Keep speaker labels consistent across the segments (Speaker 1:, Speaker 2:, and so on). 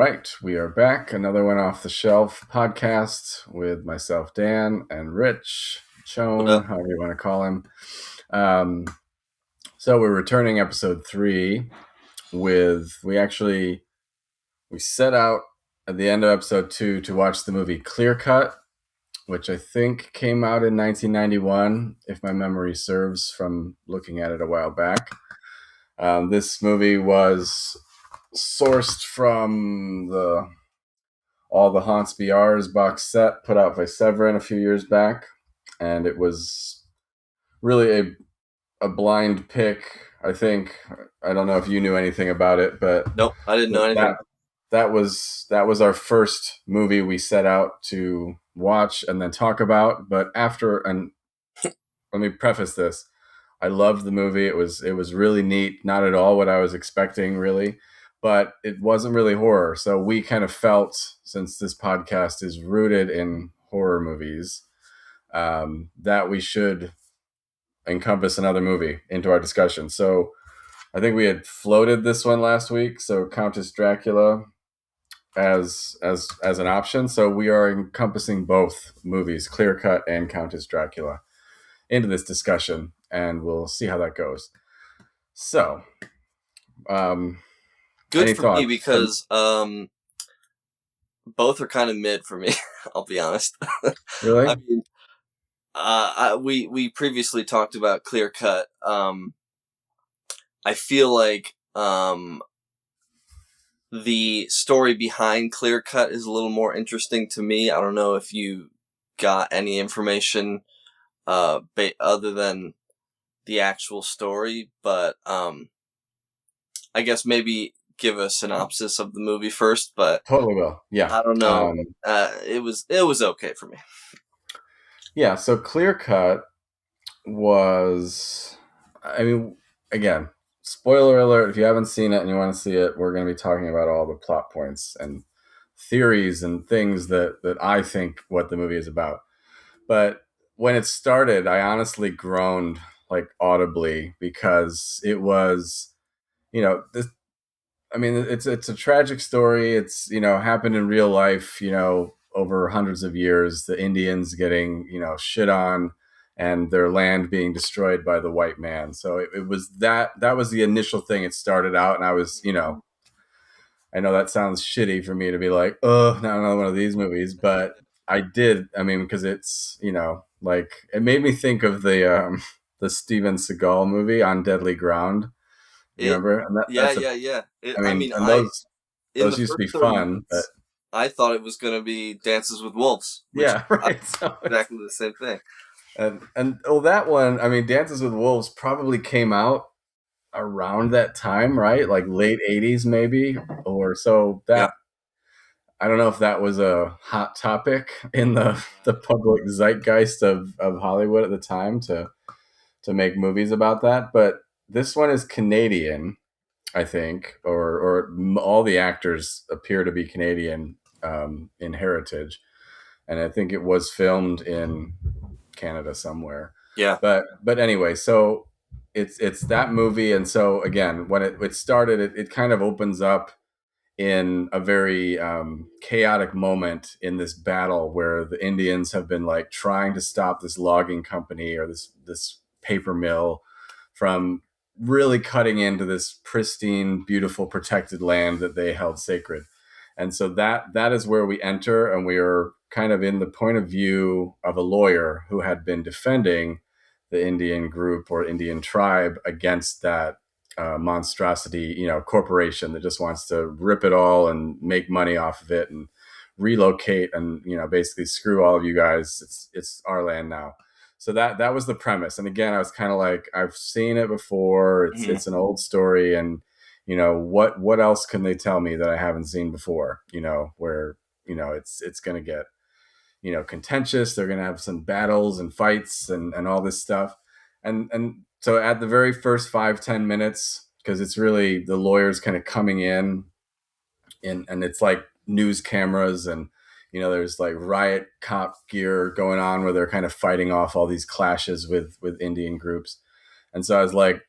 Speaker 1: right, we are back. Another one off the shelf podcast with myself, Dan, and Rich,
Speaker 2: What
Speaker 1: Chone,
Speaker 2: up?
Speaker 1: however you want to call him. Um, so we're returning episode 3 with we set out at the end of episode 2 to watch the movie Clearcut, which I think came out in 1991, if my memory serves from looking at it a while back. This movie was sourced from the All the Haunts BR's box set put out by Severin a few years back, and it was really a blind pick. I think I don't know if you knew anything about it, but
Speaker 2: Nope, I didn't know anything.
Speaker 1: that was our first movie we set out to watch and then talk about. But after, and let me preface this, I loved the movie. It was really neat. Not at all what I was expecting, really, but it wasn't really horror. So we kind of felt, since this podcast is rooted in horror movies, that we should encompass another movie into our discussion. So I think we had floated this one last week. So Countess Dracula as an option. So we are encompassing both movies, Clearcut and Countess Dracula, into this discussion, and we'll see how that goes. So,
Speaker 2: Good
Speaker 1: any
Speaker 2: for me
Speaker 1: thoughts?
Speaker 2: because both are kind of mid for me. I'll be honest.
Speaker 1: Really?
Speaker 2: I mean, we previously talked about Clear Cut. I feel like the story behind Clear Cut is a little more interesting to me. I don't know if you got any information other than the actual story, but I guess maybe give a synopsis of the movie first. But
Speaker 1: Totally will. Yeah.
Speaker 2: I don't know. It was okay for me.
Speaker 1: Yeah. So Clearcut was, I mean, again, spoiler alert, if you haven't seen it and you want to see it, we're going to be talking about all the plot points and theories and things that I think what the movie is about. But when it started, I honestly groaned like audibly because it was, this. I mean, it's a tragic story. It's happened in real life. Over hundreds of years, the Indians getting shit on, and their land being destroyed by the white man. So it was that was the initial thing. It started out, and I was I know that sounds shitty for me to be like, oh, not another one of these movies, but I did. I mean, because it's like it made me think of the Steven Seagal movie On Deadly Ground. You remember? And
Speaker 2: Yeah.
Speaker 1: I mean, and
Speaker 2: In the
Speaker 1: those used to
Speaker 2: first
Speaker 1: be
Speaker 2: 30
Speaker 1: fun, but
Speaker 2: minutes, I thought it was going to be Dances with Wolves, which
Speaker 1: yeah, right. So
Speaker 2: exactly the same thing.
Speaker 1: and that one, I mean, Dances with Wolves probably came out around that time, right? Like late '80s, maybe, or so.
Speaker 2: Yeah.
Speaker 1: I don't know if that was a hot topic in the public zeitgeist of Hollywood at the time to make movies about that, but this one is Canadian, I think, or all the actors appear to be Canadian in heritage, and I think it was filmed in Canada somewhere.
Speaker 2: Yeah.
Speaker 1: But anyway, so it's that movie, and so again, when it started, it kind of opens up in a very chaotic moment in this battle where the Indians have been like trying to stop this logging company or this paper mill from really cutting into this pristine, beautiful, protected land that they held sacred. And so that is where we enter, and we are kind of in the point of view of a lawyer who had been defending the Indian group or Indian tribe against that monstrosity, corporation that just wants to rip it all and make money off of it and relocate and basically screw all of you guys. It's our land now. So that was the premise. And again, I was kind of like, I've seen it before. It's an old story, and what else can they tell me that I haven't seen before? Where it's going to get contentious. They're going to have some battles and fights and all this stuff. And so at the very first 5-10 minutes, because it's really the lawyers kind of coming in, and it's like news cameras, and there's like riot cop gear going on where they're kind of fighting off all these clashes with Indian groups. And so I was like,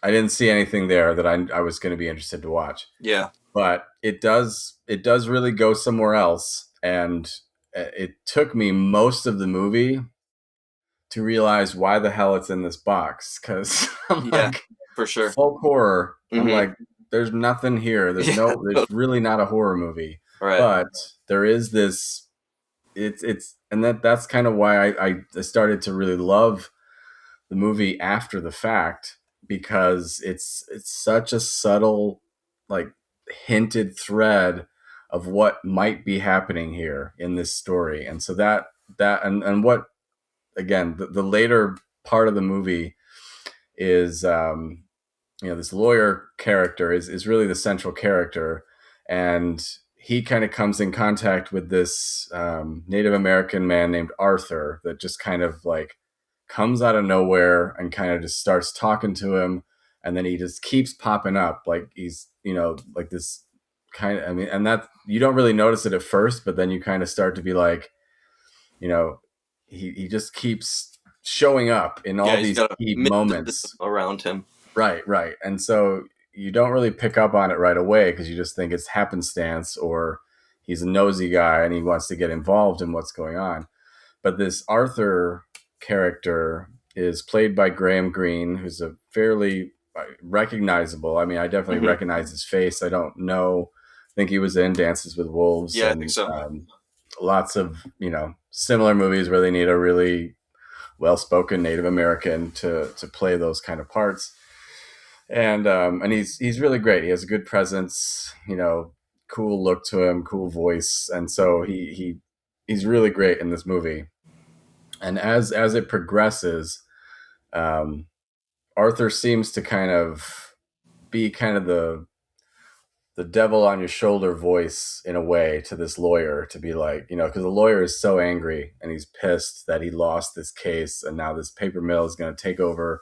Speaker 1: I didn't see anything there that I was going to be interested to watch.
Speaker 2: Yeah.
Speaker 1: but it does really go somewhere else, and it took me most of the movie to realize why the hell it's in this box, because I'm
Speaker 2: Yeah,
Speaker 1: like,
Speaker 2: for sure.
Speaker 1: folk horror. I'm
Speaker 2: Mm-hmm.
Speaker 1: like, there's nothing here.
Speaker 2: Yeah,
Speaker 1: There's really not a horror movie,
Speaker 2: right.
Speaker 1: but there is this. And that's kind of why I started to really love the movie after the fact, because it's such a subtle, like, hinted thread of what might be happening here in this story. And so and what, again, the later part of the movie is, this lawyer character is really the central character, and he kind of comes in contact with this Native American man named Arthur that just kind of like comes out of nowhere and kind of just starts talking to him, and then he just keeps popping up, like he's, like this kind of, I mean, and that you don't really notice it at first, but then you kind of start to be like, you know he just keeps showing up in
Speaker 2: Yeah,
Speaker 1: all
Speaker 2: he's
Speaker 1: these
Speaker 2: got a
Speaker 1: key
Speaker 2: mysticism
Speaker 1: moments.
Speaker 2: around him.
Speaker 1: Right, right. And so you don't really pick up on it right away, because you just think it's happenstance, or he's a nosy guy and he wants to get involved in what's going on. But this Arthur character is played by Graham Greene, who's a fairly recognizable. I mean, I definitely
Speaker 2: Hmm.
Speaker 1: recognize his face. I don't know. I think he was in Dances with Wolves,
Speaker 2: Yeah, I think
Speaker 1: and
Speaker 2: so.
Speaker 1: lots of, similar movies where they need a really well-spoken Native American to play those kind of parts. And he's really great. He has a good presence, cool look to him, cool voice, and so he's really great in this movie. And as it progresses, um, Arthur seems to kind of be kind of the devil on your shoulder voice in a way to this lawyer, to be like, because the lawyer is so angry and he's pissed that he lost this case, and now this paper mill is going to take over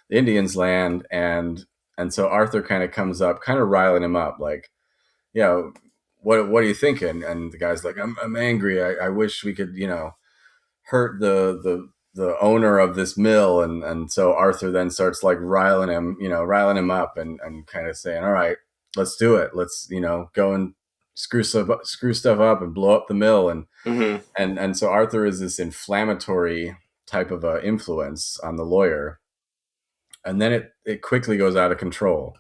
Speaker 1: the Indians' land. And so Arthur kind of comes up, kind of riling him up, like, you know, what are you thinking? And the guy's like, I'm angry. I wish we could, hurt the owner of this mill. And so Arthur then starts like riling him up, and kind of saying, all right, let's do it. Let's, go and screw stuff up and blow up the mill. And
Speaker 2: Hmm.
Speaker 1: and and so Arthur is this inflammatory type of influence on the lawyer, and then it quickly goes out of control,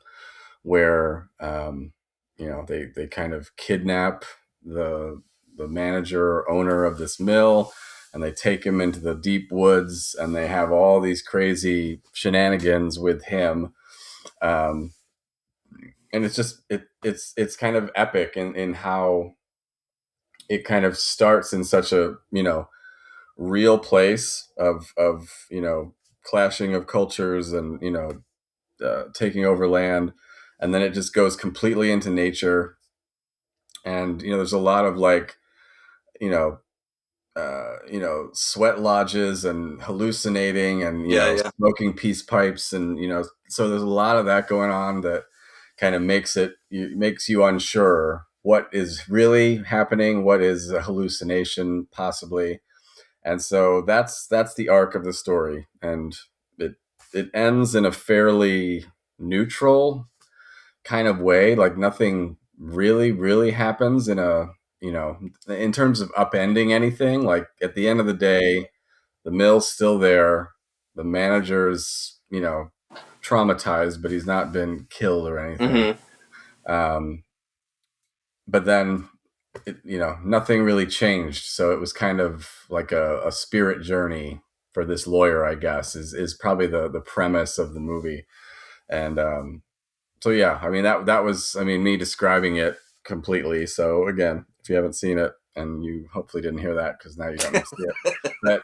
Speaker 1: where they kind of kidnap the the manager or owner of this mill, and they take him into the deep woods, and they have all these crazy shenanigans with him. um, and it's just it's kind of epic in how it kind of starts in such a real place of clashing of cultures, and taking over land, and then it just goes completely into nature. And there's a lot of like, you know sweat lodges and hallucinating, and
Speaker 2: Yeah, yeah.
Speaker 1: smoking peace pipes, and so there's a lot of that going on that kind of makes you unsure what is really happening, what is a hallucination possibly. And so that's the arc of the story, and it it ends in a fairly neutral kind of way. Like, nothing really, really happens in terms of upending anything. Like, at the end of the day, the mill's still there. The manager's, traumatized, but he's not been killed or anything.
Speaker 2: Hmm.
Speaker 1: Um, but then, nothing really changed. So it was kind of like a spirit journey for this lawyer, I guess, is probably the premise of the movie. And so yeah, I mean, that was, I mean, me describing it completely. So again, if you haven't seen it, and you hopefully didn't hear that because now you got me to see it, but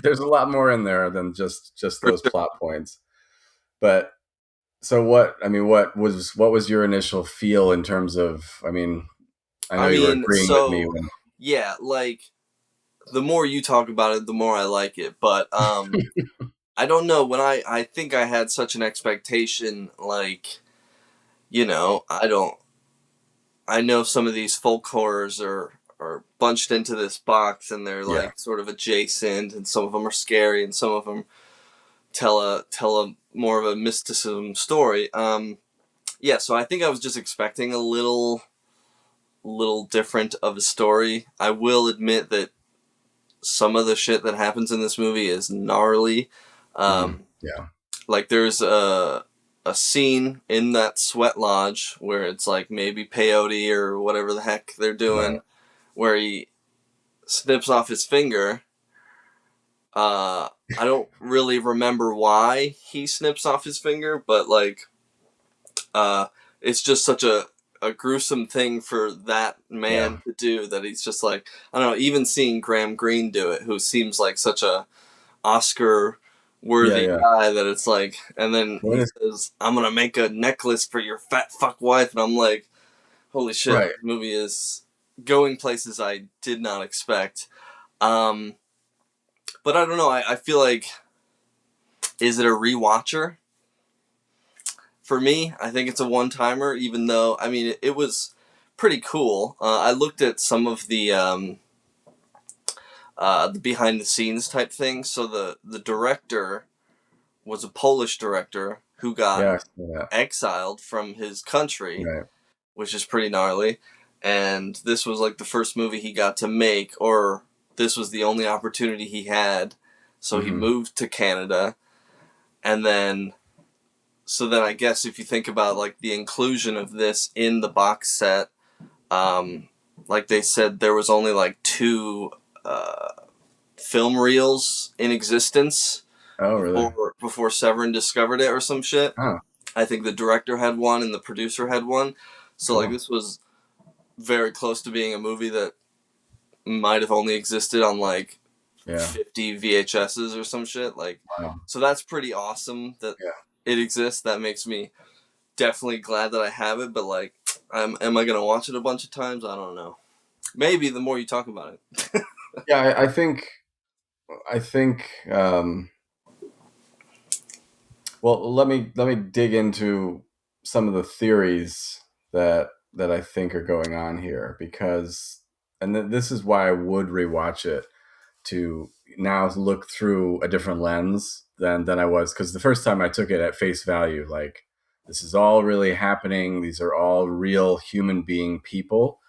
Speaker 1: there's a lot more in there than just
Speaker 2: For
Speaker 1: those
Speaker 2: sure.
Speaker 1: plot points. But so what was your initial feel in terms of? I mean, I know
Speaker 2: I
Speaker 1: you were
Speaker 2: mean,
Speaker 1: agreeing with me
Speaker 2: so
Speaker 1: when.
Speaker 2: yeah, like the more you talk about it, the more I like it. But I don't know, when I think I had such an expectation, like, I know some of these folk horrors are bunched into this box, and they're
Speaker 1: Yeah.
Speaker 2: like sort of adjacent, and some of them are scary, and some of them tell a more of a mysticism story. Yeah, so I think I was just expecting a little different of a story. I will admit that some of the shit that happens in this movie is gnarly.
Speaker 1: Mm,
Speaker 2: Um,
Speaker 1: yeah.
Speaker 2: like there's a scene in that sweat lodge where it's like maybe peyote or whatever the heck they're
Speaker 1: Right.
Speaker 2: doing, where he snips off his finger. I don't really remember why he snips off his finger, but like, uh, it's just such a gruesome thing for that
Speaker 1: Yeah.
Speaker 2: man to do that he's just like, I don't know. Even seeing Graham Greene do it, who seems like such a Oscar
Speaker 1: Yeah.
Speaker 2: worthy
Speaker 1: Yeah.
Speaker 2: guy, that it's like, and then
Speaker 1: What
Speaker 2: he
Speaker 1: is
Speaker 2: says, "I'm gonna make a necklace for your fat fuck wife," and I'm like, holy shit,
Speaker 1: right?
Speaker 2: this movie is going places I did not expect. Um, but I don't know. I feel like, is it a rewatcher? For me, I think it's a one timer, even though, I mean, it was pretty cool. I looked at some of the behind the scenes type things. So the director was a Polish director who got
Speaker 1: Yeah. I see that.
Speaker 2: exiled from his country,
Speaker 1: Right.
Speaker 2: which is pretty gnarly. And this was like the first movie he got to make, or this was the only opportunity he had. So he
Speaker 1: Hmm.
Speaker 2: moved to Canada, and then so then I guess if you think about like the inclusion of this in the box set, um, like they said, there was only like two uh, film reels in existence
Speaker 1: Oh, really?
Speaker 2: before Severin discovered it or some shit.
Speaker 1: Oh,
Speaker 2: I think the director had one and the producer had one. So like
Speaker 1: cool.
Speaker 2: this was very close to being a movie that might have only existed on like
Speaker 1: Yeah.
Speaker 2: 50 VHSs or some shit. Like,
Speaker 1: Wow.
Speaker 2: so that's pretty awesome that
Speaker 1: Yeah.
Speaker 2: it exists. That makes me definitely glad that I have it. But like, am I gonna watch it a bunch of times? I don't know. Maybe the more you talk about it.
Speaker 1: Yeah. I think. I think. Well, let me dig into some of the theories that I think are going on here because, and this is why I would rewatch it to now look through a different lens than I was because the first time I took it at face value, like this is all really happening. These are all real human being people,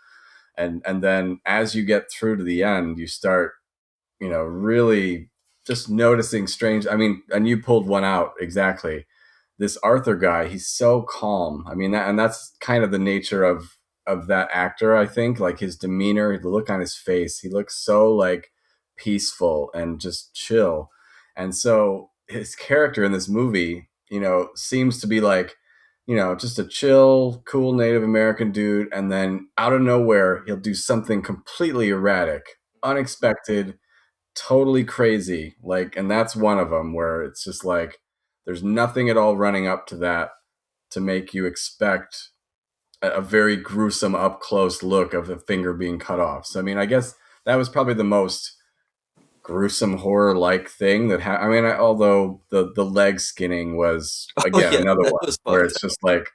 Speaker 1: and then as you get through to the end, you start really just noticing strange. I mean, and you pulled one out exactly. This Arthur guy, he's so calm. I mean, and that's kind of the nature of that actor. I think like his demeanor, the look on his face, he looks so like peaceful and just chill. And so his character in this movie, seems to be like, just a chill, cool Native American dude. And then out of nowhere, he'll do something completely erratic, unexpected, totally crazy. Like, and that's one of them where it's just like there's nothing at all running up to that to make you expect a very gruesome up close look of the finger being cut off. So I mean, I guess that was probably the most gruesome horror like thing that I mean, although the leg skinning was
Speaker 2: Oh
Speaker 1: again
Speaker 2: yeah,
Speaker 1: another
Speaker 2: that
Speaker 1: one
Speaker 2: was
Speaker 1: where
Speaker 2: fucked
Speaker 1: it's
Speaker 2: up.
Speaker 1: just like,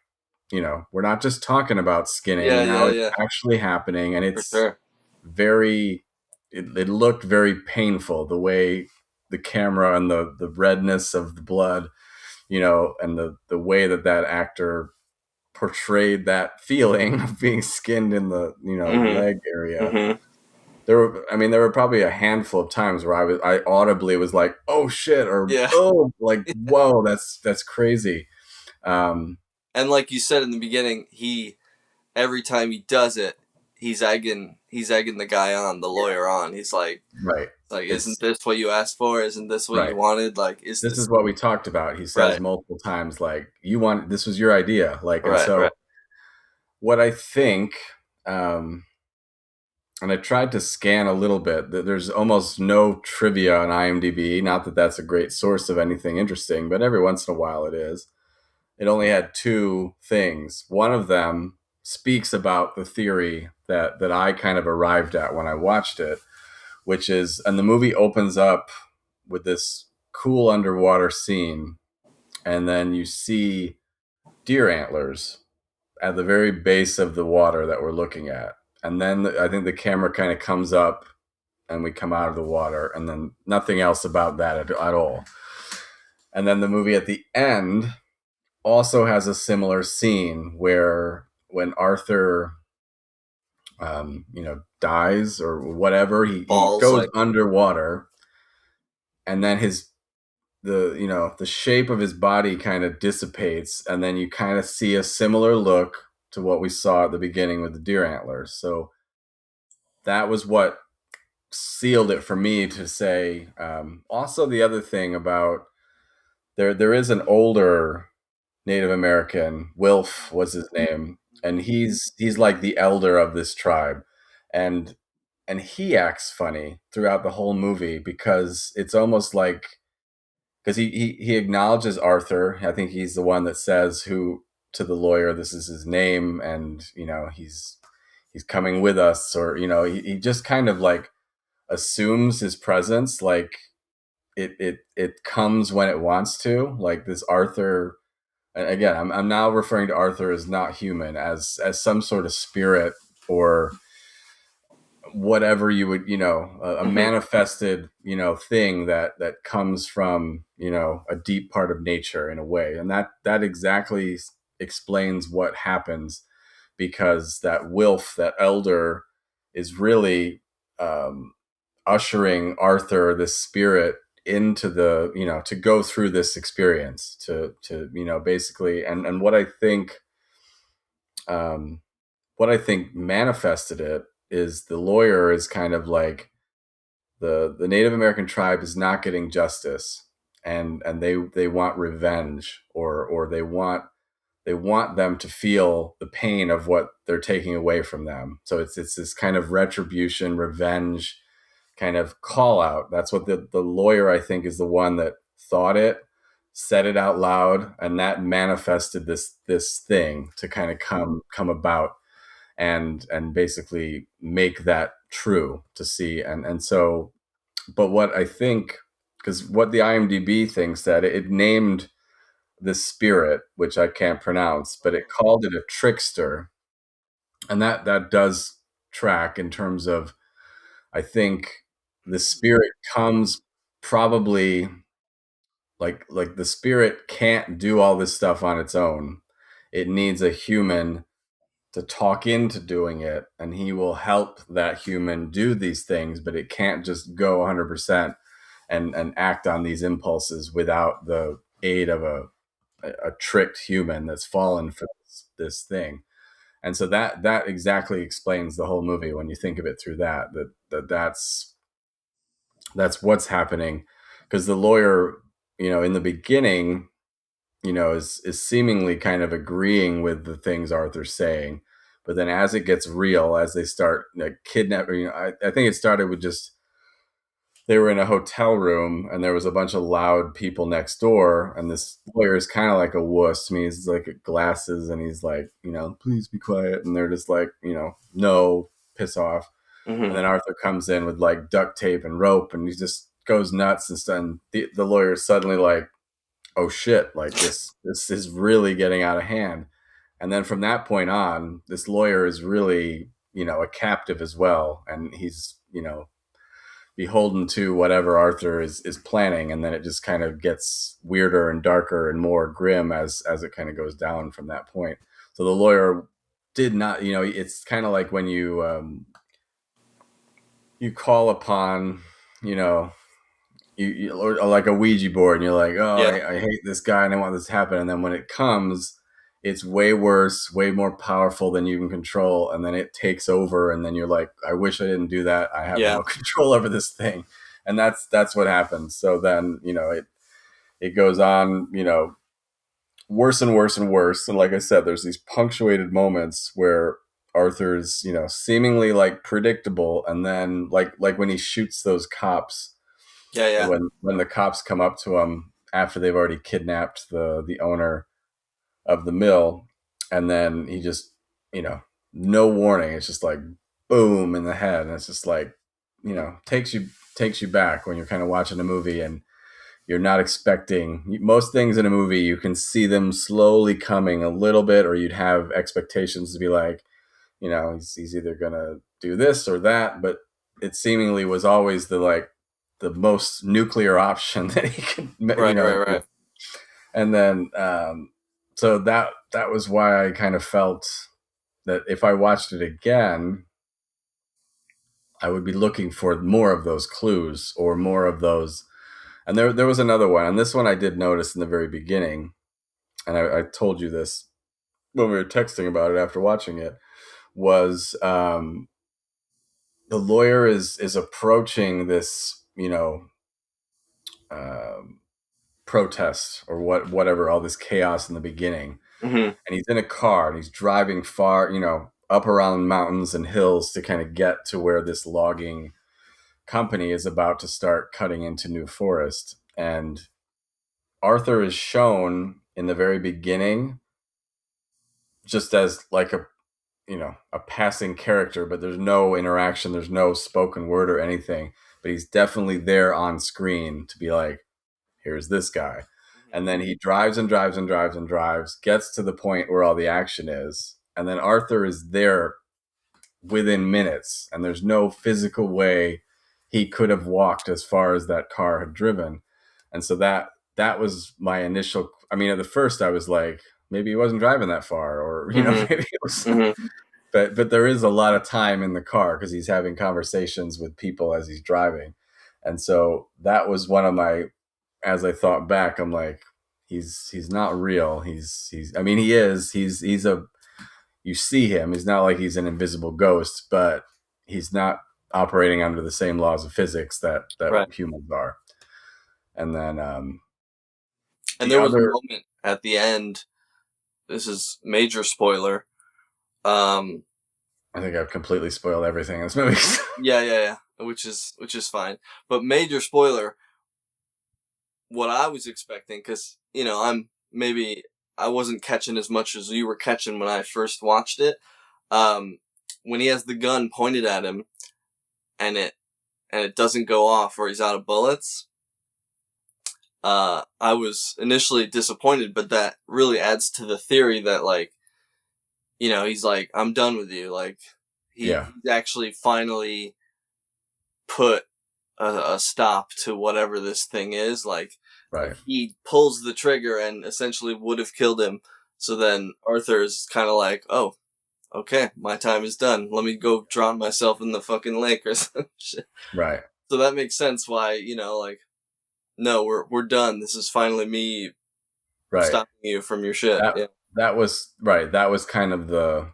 Speaker 1: we're not just talking about skinning
Speaker 2: Yeah,
Speaker 1: now,
Speaker 2: yeah,
Speaker 1: it's
Speaker 2: yeah,
Speaker 1: actually happening, and
Speaker 2: for
Speaker 1: it's
Speaker 2: sure.
Speaker 1: very it looked very painful the way the camera and the redness of the blood, and the way that actor portrayed that feeling of being skinned in the
Speaker 2: Mhm.
Speaker 1: leg area.
Speaker 2: Mhm.
Speaker 1: There were probably a handful of times where I audibly was like, oh shit, or
Speaker 2: Yeah.
Speaker 1: oh, like, whoa, that's crazy. um
Speaker 2: And like you said in the beginning, he every time he does it, he's egging the guy on, the
Speaker 1: yeah,
Speaker 2: lawyer on. He's
Speaker 1: right.
Speaker 2: like, isn't
Speaker 1: It's
Speaker 2: this what you asked for? Isn't this what you
Speaker 1: right.
Speaker 2: wanted? Like, is
Speaker 1: This
Speaker 2: this
Speaker 1: is what we talked about. He says
Speaker 2: right?
Speaker 1: multiple times, like, this was your idea. Like, and
Speaker 2: Right,
Speaker 1: so
Speaker 2: right.
Speaker 1: what I think, um, and I tried to scan a little bit, that there's almost no trivia on IMDb. Not that that's a great source of anything interesting, but every once in a while it is. It only had two things. One of them speaks about the theory that I kind of arrived at when I watched it, which is, and the movie opens up with this cool underwater scene, and then you see deer antlers at the very base of the water that we're looking at. And then I think the camera kind of comes up and we come out of the water, and then nothing else about that at all. And then the movie at the end also has a similar scene where when Arthur, dies or whatever, he
Speaker 2: Balls
Speaker 1: goes
Speaker 2: like.
Speaker 1: underwater, and then the shape of his body kind of dissipates, and then you kind of see a similar look to what we saw at the beginning with the deer antlers. So that was what sealed it for me to say. Also, the other thing about there is an older Native American, Wilf was his name, and he's like the elder of this tribe, and he acts funny throughout the whole movie because it's almost like, because he acknowledges Arthur. I think he's the one that says who to the lawyer, this is his name, and he's coming with us, or he just kind of like assumes his presence, like it comes when it wants to. Like this Arthur, again, I'm now referring to Arthur as not human, as some sort of spirit or whatever you would, a
Speaker 2: Hmm.
Speaker 1: manifested, thing that comes from, a deep part of nature in a way. And that exactly explains what happens, because that Wilf, that elder, is really um, ushering Arthur, this spirit, into the, to go through this experience, to basically, and um, what I think manifested it is the lawyer is kind of like the Native American tribe is not getting justice, and they want revenge, or they want them to feel the pain of what they're taking away from them. So it's this kind of retribution, revenge kind of call out. That's what the lawyer, I think, is the one that thought it, said it out loud, and that manifested this thing to kind of come about, and basically make that true to see. And so, but what I think, because what the IMDb thing said, it named this spirit, which I can't pronounce, but it called it a trickster, and that does track in terms of, I think the spirit comes probably, like the spirit can't do all this stuff on its own. It needs a human to talk into doing it, and he will help that human do these things, but it can't just go 100% and act on these impulses without the aid of a tricked human that's fallen for this thing. And so that exactly explains the whole movie when you think of it through that's what's happening. Because the lawyer, in the beginning, is seemingly kind of agreeing with the things Arthur's saying, but then as it gets real, as they start like kidnapping, I think it started with just they were in a hotel room and there was a bunch of loud people next door, and this lawyer is kind of like a wuss. I mean, he's like glasses, and he's like, please be quiet, and they're just like, no, piss off.
Speaker 2: Hmm.
Speaker 1: And then Arthur comes in with like duct tape and rope, and he just goes nuts and stuff. And the lawyer is suddenly like, oh shit, like this is really getting out of hand. And then from that point on, this lawyer is really, a captive as well, and he's, beholden to whatever Arthur is planning. And then it just kind of gets weirder and darker and more grim as it kind of goes down from that point. So the lawyer did not, it's kind of like when you call upon, you know or like a Ouija board, and you're like, oh,
Speaker 2: Yeah.
Speaker 1: I hate this guy and I want this to happen. And then when it comes, it's way worse, way more powerful than you can control. And then it takes over. And then you're like, I wish I didn't do that. I have
Speaker 2: Yeah.
Speaker 1: no control over this thing. And that's what happens. So then, it goes on, worse and worse and worse. And like I said, there's these punctuated moments where Arthur's, seemingly like predictable. And then like when he shoots those cops,
Speaker 2: Yeah. Yeah.
Speaker 1: when the cops come up to him after they've already kidnapped the owner of the mill, and then he just, no warning, it's just like boom in the head, and it's just like, takes you back when you're kind of watching a movie and you're not expecting most things in a movie. You can see them slowly coming a little bit, or you'd have expectations to be like, he's either gonna do this or that, but it seemingly was always the most nuclear option that he could,
Speaker 2: Right. Right. Right.
Speaker 1: and then so that was why I kind of felt that if I watched it again, I would be looking for more of those clues or more of those. And there was another one, and this one I did notice in the very beginning, and I told you this when we were texting about it after watching it, was the lawyer is approaching this, um, protest or whatever, all this chaos in the beginning,
Speaker 2: Mm-hmm.
Speaker 1: and he's in a car and he's driving far, up around mountains and hills to kind of get to where this logging company is about to start cutting into new forest. And Arthur is shown in the very beginning just as like a passing character, but there's no interaction, there's no spoken word or anything, but he's definitely there on screen to be like, here's this guy. And then he drives and drives and drives and drives, gets to the point where all the action is, and then Arthur is there within minutes, and there's no physical way he could have walked as far as that car had driven. And so that was my initial, I mean, at the first I was like, maybe he wasn't driving that far, or
Speaker 2: Mm-hmm.
Speaker 1: maybe it was,
Speaker 2: Mm-hmm.
Speaker 1: but there is a lot of time in the car because he's having conversations with people as he's driving. And so that was one of my, as I thought back, I'm like, he's not real. He's I mean, he is. He's a, you see him. He's not like he's an invisible ghost, but he's not operating under the same laws of physics that
Speaker 2: Right.
Speaker 1: humans are. And then
Speaker 2: And
Speaker 1: the
Speaker 2: there was a
Speaker 1: other,
Speaker 2: moment at the end. This is major spoiler. Um,
Speaker 1: I think I've completely spoiled everything in this movie.
Speaker 2: yeah. Which is fine. But major spoiler. What I was expecting, because I wasn't catching as much as you were catching when I first watched it. Um, when he has the gun pointed at him, and it doesn't go off, or he's out of bullets. I was initially disappointed, but that really adds to the theory that, like, he's like, I'm done with you. Like,
Speaker 1: Yeah,
Speaker 2: he's actually finally put a stop to whatever this thing is. Like
Speaker 1: right,
Speaker 2: he pulls the trigger and essentially would have killed him. So then Arthur is kind of like, oh, okay, my time is done. Let me go drown myself in the fucking lake or some shit.
Speaker 1: right,
Speaker 2: So that makes sense why, like, no, we're done. This is finally me
Speaker 1: right.
Speaker 2: stopping you from your shit.
Speaker 1: That
Speaker 2: Yeah.
Speaker 1: that was right. That was kind of the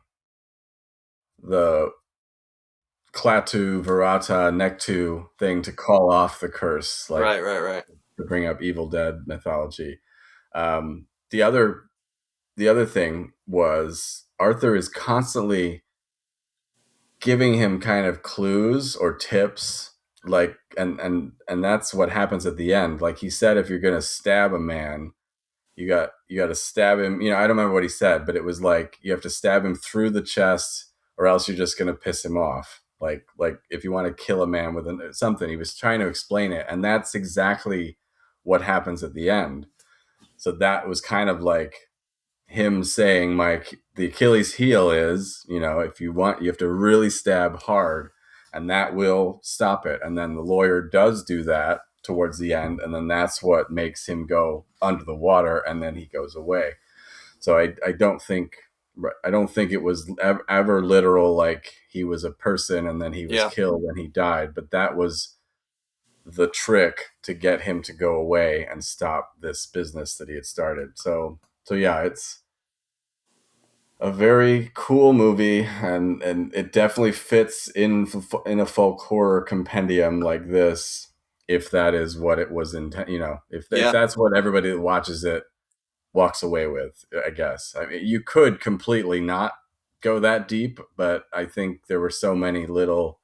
Speaker 1: Klaatu Verata Nectu thing to call off the curse, like
Speaker 2: Right.
Speaker 1: to bring up Evil Dead mythology. Um, the other the other thing was Arthur is constantly giving him kind of clues or tips, like, and that's what happens at the end. Like he said, if you're gonna stab a man, you got to stab him. I don't remember what he said, but it was like you have to stab him through the chest, or else you're just gonna piss him off. Like if you want to kill a man with something, he was trying to explain it, and that's exactly what happens at the end. So that was kind of like him saying, Mike, the Achilles heel is, if you want, you have to really stab hard, and that will stop it. And then the lawyer does do that towards the end, and then that's what makes him go under the water, and then he goes away. So I don't think it was ever literal, like he was a person and then he was
Speaker 2: Yeah.
Speaker 1: killed and he died, but that was the trick to get him to go away and stop this business that he had started. So yeah, it's a very cool movie, and it definitely fits in a folk horror compendium like this, if that is what it was intent, if
Speaker 2: Yeah.
Speaker 1: that's what everybody that watches it walks away with, I guess. I mean, you could completely not go that deep, but I think there were so many little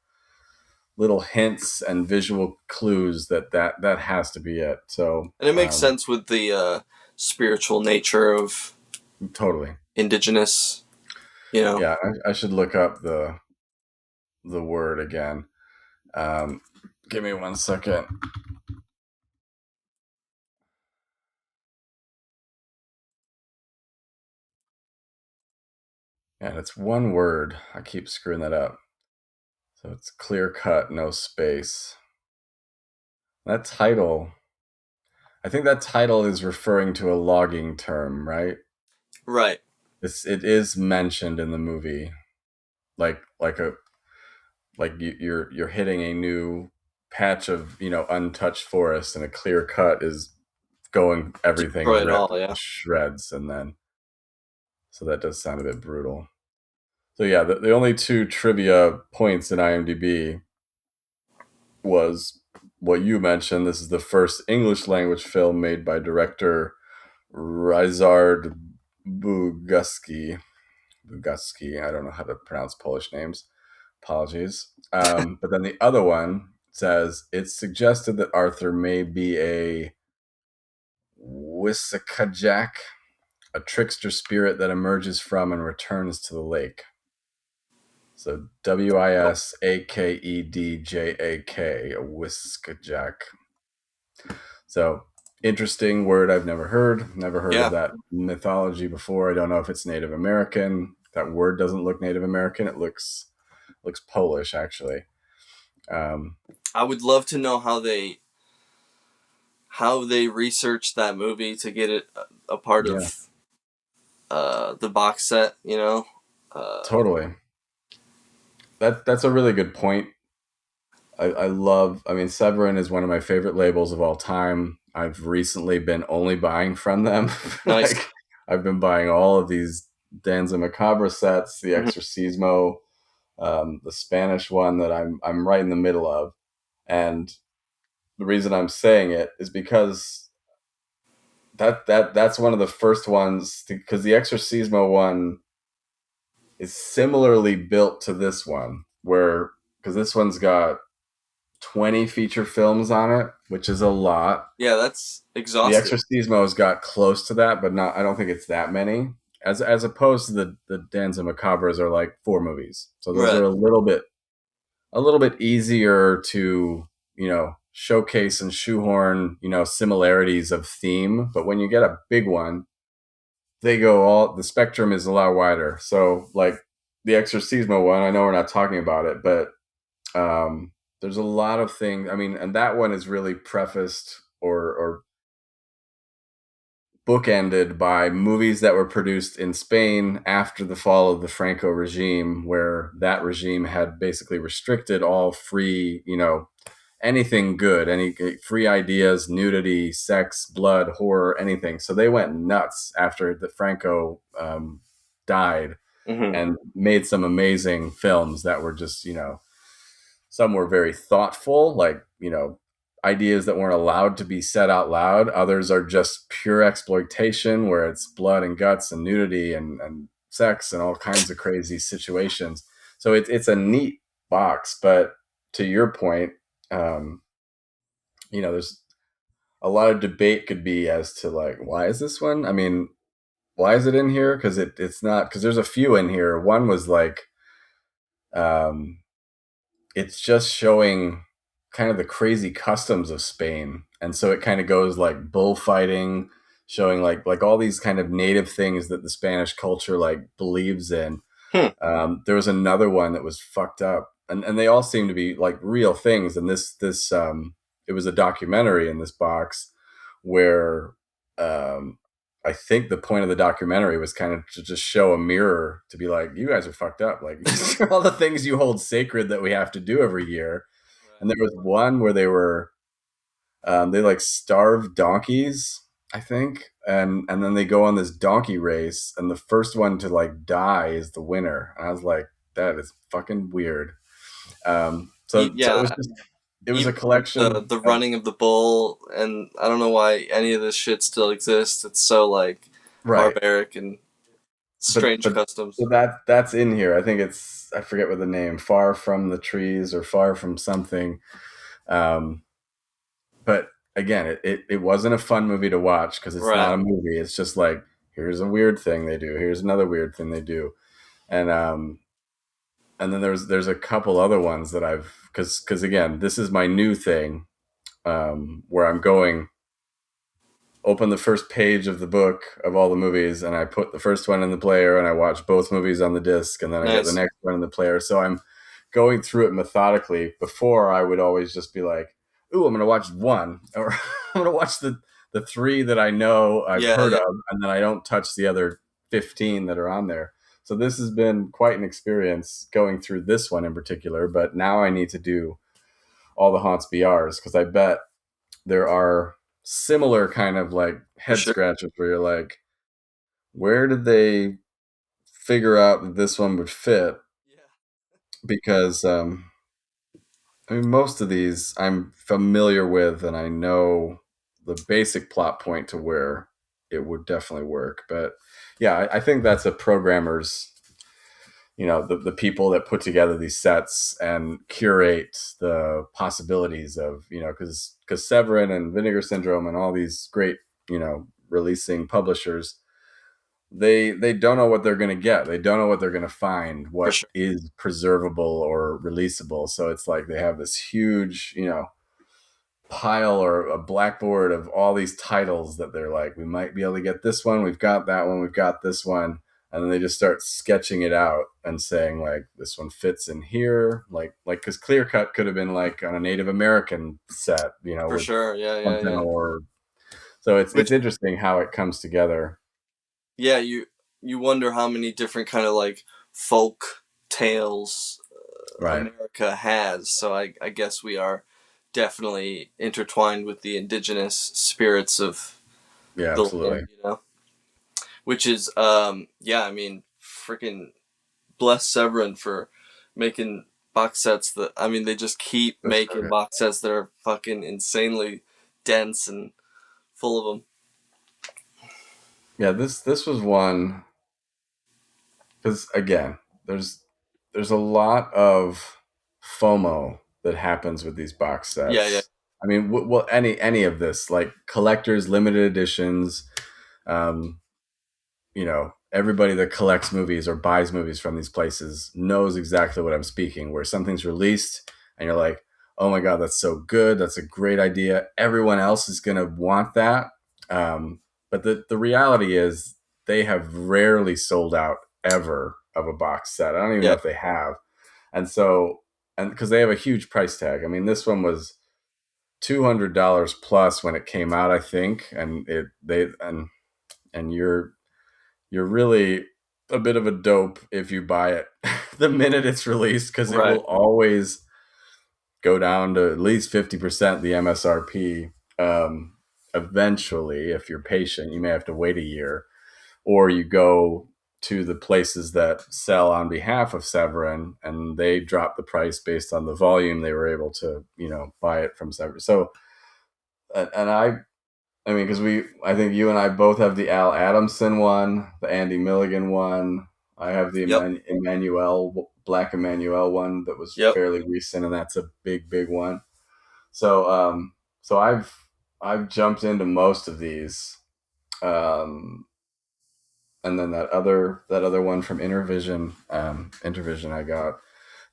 Speaker 1: hints and visual clues that has to be it. So
Speaker 2: And it makes sense with the spiritual nature of
Speaker 1: totally,
Speaker 2: indigenous, you know.
Speaker 1: yeah. I should look up the word again. Um, Give me 1 second. And it's one word. I keep screwing that up. So it's clear cut, no space. That title, I think that title is referring to a logging term, right?
Speaker 2: Right.
Speaker 1: It is mentioned in the movie, like a you're hitting a new patch of untouched forest, and a clear cut is going everything
Speaker 2: Destroy it all.
Speaker 1: to
Speaker 2: Yeah.
Speaker 1: shreds, and then so that does sound a bit brutal. So yeah, the only two trivia points in IMDb was what you mentioned. This is the first English language film made by director Ryszard Buguski. Buguski. I don't know how to pronounce Polish names. Apologies. But then the other one says it's suggested that Arthur may be a Wisakajak, a trickster spirit that emerges from and returns to the lake. So Wisakedjak, a Wiskajak. So interesting word I've never heard. Never heard of
Speaker 2: Yeah.
Speaker 1: that mythology before. I don't know if it's Native American. That word doesn't look Native American. It looks Polish actually.
Speaker 2: I would love to know how they researched that movie to get it a part
Speaker 1: Yeah,
Speaker 2: of the box set. You know.
Speaker 1: totally. That's a really good point. I love. I mean, Severin is one of my favorite labels of all time. I've recently been only buying from them.
Speaker 2: Nice.
Speaker 1: Like I've been buying all of these Danza Macabre sets, the
Speaker 2: Mhm.
Speaker 1: Exorcismo, the Spanish one that I'm right in the middle of, and the reason I'm saying it is because that's one of the first ones because the Exorcismo one is similarly built to this one, where because this one's got 20 feature films on it, which is a lot.
Speaker 2: Yeah, that's
Speaker 1: The
Speaker 2: exhausting.
Speaker 1: Exorcismo's got close to that, but not. I don't think it's that many. As opposed to the Danza Macabres are like 4 movies, so those are
Speaker 2: Right.
Speaker 1: a little bit easier to showcase and shoehorn similarities of theme. But when you get a big one, they go all the spectrum is a lot wider. So like the Exorcismo one, I know we're not talking about it, but there's a lot of things. I mean, and that one is really prefaced or bookended by movies that were produced in Spain after the fall of the Franco regime, where that regime had basically restricted all free, anything good, any free ideas, nudity, sex, blood, horror, anything. So they went nuts after the Franco died
Speaker 2: Hmm.
Speaker 1: and made some amazing films that were just, some were very thoughtful, like, ideas that weren't allowed to be said out loud. Others are just pure exploitation, where it's blood and guts and nudity and sex and all kinds of crazy situations. So it's a neat box. But to your point, um, there's a lot of debate could be as to like, why is this one? I mean, why is it in here? Because it's not, because there's a few in here. One was like, um, it's just showing kind of the crazy customs of Spain. And so it kind of goes like bullfighting, showing like all these kind of native things that the Spanish culture like believes in.
Speaker 2: Hmm.
Speaker 1: There was another one that was fucked up, and they all seem to be like real things. And this it was a documentary in this box where um, I think the point of the documentary was kind of to just show a mirror to be like, you guys are fucked up. Like these are all the things you hold sacred that we have to do every year. And there was one where they like starve donkeys, I think, and then they go on this donkey race, and the first one to like die is the winner. And I was like, that is fucking weird. So it
Speaker 2: Yeah,
Speaker 1: was just it was a
Speaker 2: even like
Speaker 1: collection
Speaker 2: the
Speaker 1: of
Speaker 2: running of the bull, and I don't know why any of this shit still exists. It's so like
Speaker 1: right,
Speaker 2: barbaric and
Speaker 1: but
Speaker 2: strange
Speaker 1: but
Speaker 2: customs.
Speaker 1: so that's in here. I think it's I forget what the name, Far from the Trees or Far from something. Um, but again, it wasn't a fun movie to watch because it's
Speaker 2: Right.
Speaker 1: not a movie. It's just like, here's a weird thing they do. Here's another weird thing they do. And then there's a couple other ones that I've because again, this is my new thing, where I'm going open the first page of the book of all the movies, and I put the first one in the player, and I watch both movies on the disc, and then I get the
Speaker 2: Nice.
Speaker 1: next one in the player. So I'm going through it methodically. Before, I would always just be like, "Ooh, I'm going to watch one," or "I'm going to watch the three that I know I've
Speaker 2: Yeah.
Speaker 1: heard
Speaker 2: Yeah.
Speaker 1: of," and then I don't touch the other 15 that are on there. So this has been quite an experience going through this one in particular. But now I need to do all the Haunts BRs because I bet there are similar kind of like
Speaker 2: For
Speaker 1: head
Speaker 2: sure.
Speaker 1: scratchers where you're like, where did they figure out that this one would fit?
Speaker 2: Yeah.
Speaker 1: Because I mean, most of these I'm familiar with, and I know the basic plot point to where it would definitely work. But yeah, I think that's a programmer's, the people that put together these sets and curate the possibilities of, because Severin and Vinegar Syndrome and all these great, releasing publishers, they don't know what they're going to get. They don't know what they're going to find,
Speaker 2: For
Speaker 1: what
Speaker 2: sure.
Speaker 1: is preservable or releasable. So it's like they have this huge, pile or a blackboard of all these titles that they're like, we might be able to get this one, we've got that one, we've got this one, and then they just start sketching it out and saying like this one fits in here, like because Clearcut could have been like on a Native American set,
Speaker 2: For
Speaker 1: with
Speaker 2: sure. Yeah, yeah,
Speaker 1: something,
Speaker 2: yeah.
Speaker 1: or so it's
Speaker 2: Which,
Speaker 1: interesting how it comes together.
Speaker 2: yeah, you wonder how many different kind of like folk tales
Speaker 1: Right.
Speaker 2: America has. So I guess we are definitely intertwined with the indigenous spirits of
Speaker 1: Yeah,
Speaker 2: the
Speaker 1: absolutely.
Speaker 2: land, which is yeah, I mean, freaking bless Severin for making box sets that, I mean, they just keep
Speaker 1: That's so
Speaker 2: making
Speaker 1: good.
Speaker 2: box sets that are fucking insanely dense and full of them.
Speaker 1: Yeah, this was one because again, there's a lot of FOMO that happens with these box
Speaker 2: Yeah, yeah,
Speaker 1: sets. I mean, well, any of this, like collectors, limited editions, um, everybody that collects movies or buys movies from these places knows exactly what I'm speaking. Where something's released and you're like, oh my god, that's so good, that's a great idea. Everyone else is gonna want that, but the reality is they have rarely sold out ever of a box set. I don't even know
Speaker 2: yeah.
Speaker 1: if they have, and so and because they have a huge price tag. I mean, this one was $200 plus when it came out, I think, and it they and you're really a bit of a dope if you buy it the minute it's released because it
Speaker 2: Right.
Speaker 1: will always go down to at least 50% the MSRP. Eventually, if you're patient, you may have to wait a year, or you go to the places that sell on behalf of Severin and they drop the price based on the volume they were able to, buy it from Severin. So, and I mean, because I think you and I both have the Al Adamson one, the Andy Milligan one. I have the
Speaker 2: Yep.
Speaker 1: Emmanuel, Black Emmanuel one that was
Speaker 2: Yep.
Speaker 1: fairly recent, and that's a big, big one. So, so I've jumped into most of these, um, and then that other one from Intervision I got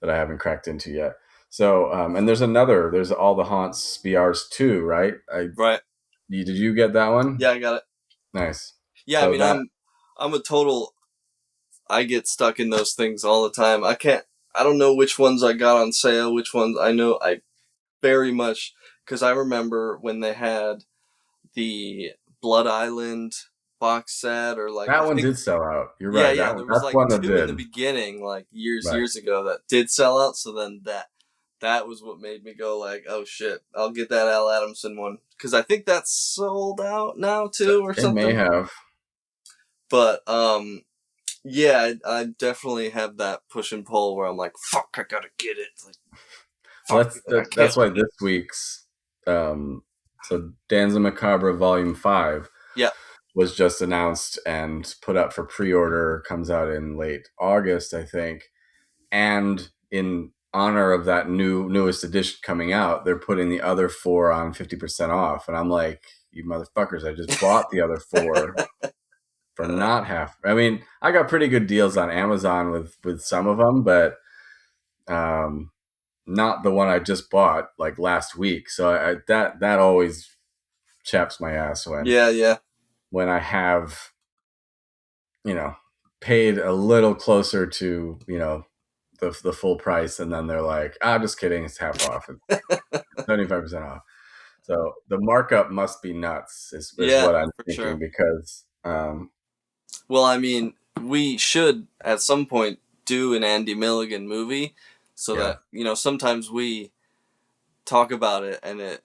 Speaker 1: that I haven't cracked into yet. So, and there's all the Haunts BRs too, right?
Speaker 2: Right.
Speaker 1: Did you get that one?
Speaker 2: Yeah, I got it.
Speaker 1: Nice.
Speaker 2: Yeah, I
Speaker 1: So
Speaker 2: mean,
Speaker 1: that
Speaker 2: I'm a total. I get stuck in those things all the time. I can't. I don't know which ones I got on sale. Which ones I know. I very much because I remember when they had the Blood Island box set, or like I
Speaker 1: that one
Speaker 2: think,
Speaker 1: did sell out. You're
Speaker 2: yeah,
Speaker 1: right.
Speaker 2: yeah, there was
Speaker 1: That's
Speaker 2: like
Speaker 1: one that
Speaker 2: two in the
Speaker 1: did.
Speaker 2: beginning, like
Speaker 1: Right.
Speaker 2: years ago, that did sell out. So then that was what made me go like, oh shit, I'll get that Al Adamson one because I think that's sold out now too or
Speaker 1: It may
Speaker 2: something.
Speaker 1: have.
Speaker 2: But yeah, I definitely have that push and pull where I'm like, fuck, I gotta get it. Like,
Speaker 1: Well,
Speaker 2: fuck it, I
Speaker 1: that's
Speaker 2: can't
Speaker 1: why
Speaker 2: wait.
Speaker 1: this week's so Danza Macabre Volume 5
Speaker 2: Yeah,
Speaker 1: was just announced and put up for pre-order. Comes out in late August, I think. And in honor of that newest edition coming out, they're putting the other four on 50% off. And I'm like, you motherfuckers, I just bought the other four for not half. I mean, I got pretty good deals on Amazon with some of them, but um, not the one I just bought like last week. So that always chaps my ass
Speaker 2: yeah, yeah.
Speaker 1: when I have, you know paid a little closer to, the full price, and then they're like, ah, just kidding, it's half off, it's 75% off. So the markup must be nuts, is
Speaker 2: Yeah,
Speaker 1: what I'm
Speaker 2: for
Speaker 1: thinking,
Speaker 2: sure.
Speaker 1: because
Speaker 2: Well, I mean, we should at some point do an Andy Milligan movie, so
Speaker 1: Yeah.
Speaker 2: that sometimes we talk about it, and it